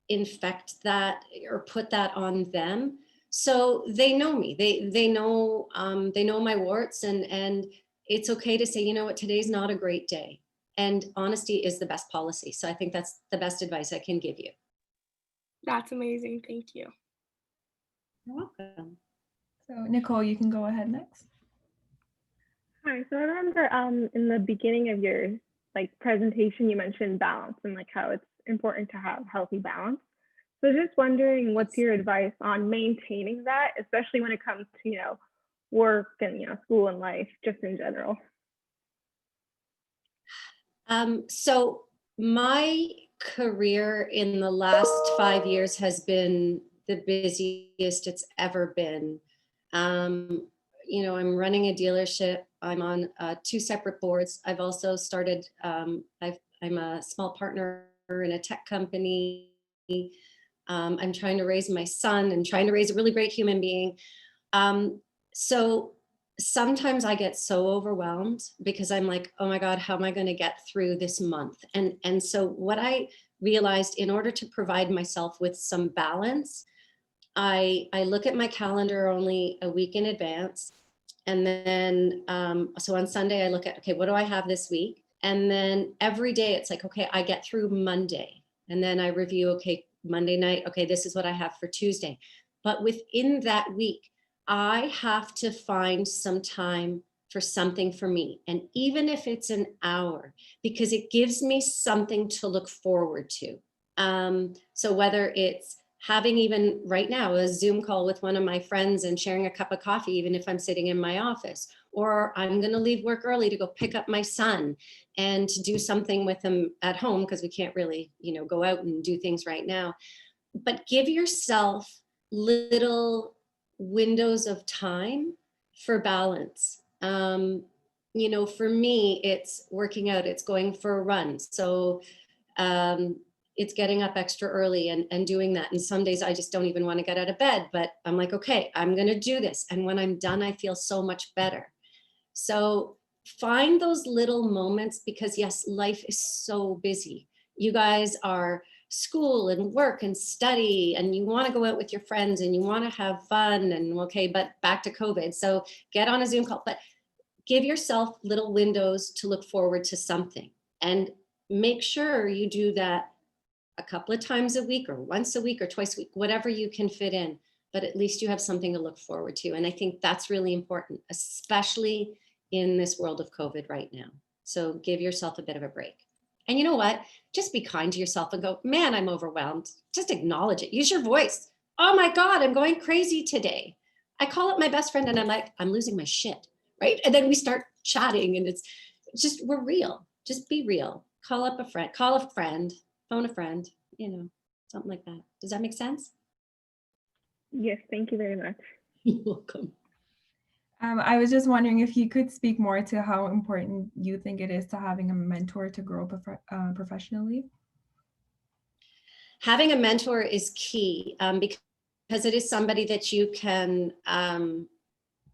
infect that or put that on them. So they know me. They know my warts, and it's okay to say, you know what, today's not a great day. And honesty is the best policy. So I think that's the best advice I can give you. That's amazing. Thank you. You're welcome. So Nicole, you can go ahead next. Hi, so I remember in the beginning of your presentation, you mentioned balance and how it's important to have healthy balance. So just wondering, what's your advice on maintaining that, especially when it comes to, work and, school and life, just in general? So my career in the last 5 years has been the busiest it's ever been. I'm running a dealership. I'm on 2 separate boards. I've also started, I'm a small partner in a tech company. I'm trying to raise my son and trying to raise a really great human being. So sometimes I get so overwhelmed because I'm like, oh my God, how am I going to get through this month? And so what I realized, in order to provide myself with some balance, I look at my calendar only a week in advance. And then, so on Sunday, I look at, okay, what do I have this week? And then every day it's like, okay, I get through Monday. And then I review, okay, Monday night, okay, this is what I have for Tuesday. But within that week, I have to find some time for something for me. And even if it's an hour, because it gives me something to look forward to. So whether it's having, even right now, a Zoom call with one of my friends and sharing a cup of coffee, even if I'm sitting in my office, or I'm going to leave work early to go pick up my son and to do something with him at home, because we can't really, go out and do things right now. But give yourself little windows of time for balance. For me, it's working out, it's going for a run. So it's getting up extra early and doing that. And some days I just don't even want to get out of bed, but I'm like, okay, I'm going to do this. And when I'm done, I feel so much better. So find those little moments, because yes, life is so busy. You guys are school and work and study, and you want to go out with your friends and you want to have fun, and okay, but back to COVID. So get on a Zoom call, but give yourself little windows to look forward to something, and make sure you do that a couple of times a week, or once a week, or twice a week, whatever you can fit in, but at least you have something to look forward to. And I think that's really important, especially in this world of COVID right now. So give yourself a bit of a break. And you know what? Just be kind to yourself and go, man, I'm overwhelmed. Just acknowledge it. Use your voice. Oh my God, I'm going crazy today. I call up my best friend and I'm like, I'm losing my shit, right? And then we start chatting, and it's just, we're real. Just be real. Call up a friend, phone a friend, something like that. Does that make sense? Yes, thank you very much. You're welcome. I was just wondering if you could speak more to how important you think it is to having a mentor to grow professionally. Having a mentor is key, because it is somebody that you can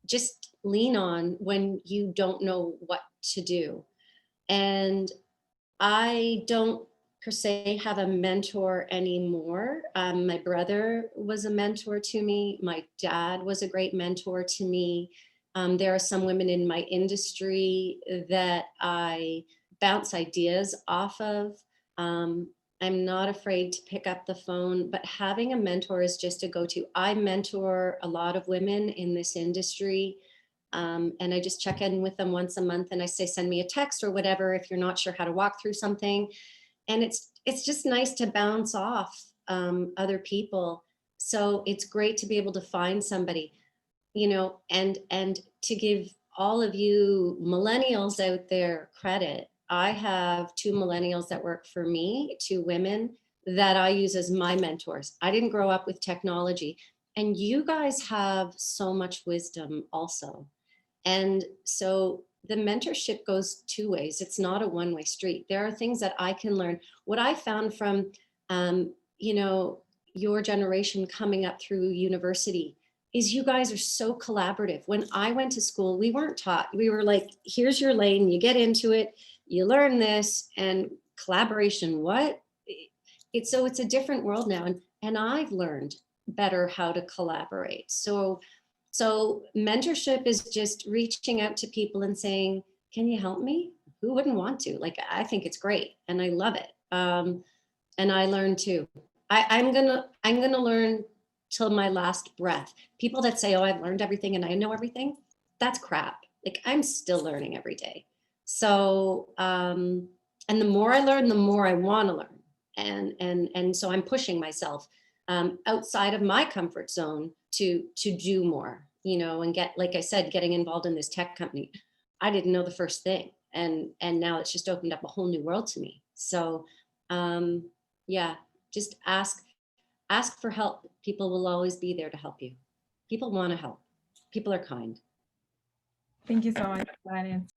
just lean on when you don't know what to do. And I don't per se have a mentor anymore. My brother was a mentor to me. My dad was a great mentor to me. There are some women in my industry that I bounce ideas off of. I'm not afraid to pick up the phone, but having a mentor is just a go-to. I mentor a lot of women in this industry, and I just check in with them once a month, and I say, send me a text or whatever if you're not sure how to walk through something. And it's just nice to bounce off other people. So it's great to be able to find somebody, and to give all of you millennials out there credit. I have 2 millennials that work for me, 2 women that I use as my mentors. I didn't grow up with technology, and you guys have so much wisdom also. And so the mentorship goes two ways. It's not a one-way street. There are things that I can learn. What I found from, you know, your generation coming up through university is you guys are so collaborative. When I went to school, we weren't taught. We were like, here's your lane, you get into it, you learn this, and collaboration, what? It's a different world now. And I've learned better how to collaborate. So mentorship is just reaching out to people and saying, can you help me? Who wouldn't want to? Like, I think it's great and I love it. And I learn too. I'm gonna learn till my last breath. People that say, oh, I've learned everything and I know everything, that's crap. Like, I'm still learning every day. So, and the more I learn, the more I want to learn. And so I'm pushing myself outside of my comfort zone to do more, you know, and get, like I said, getting involved in this tech company. I didn't know the first thing. And now it's just opened up a whole new world to me. So yeah, just ask for help. People will always be there to help you. People want to help. People are kind. Thank you so much for that answer.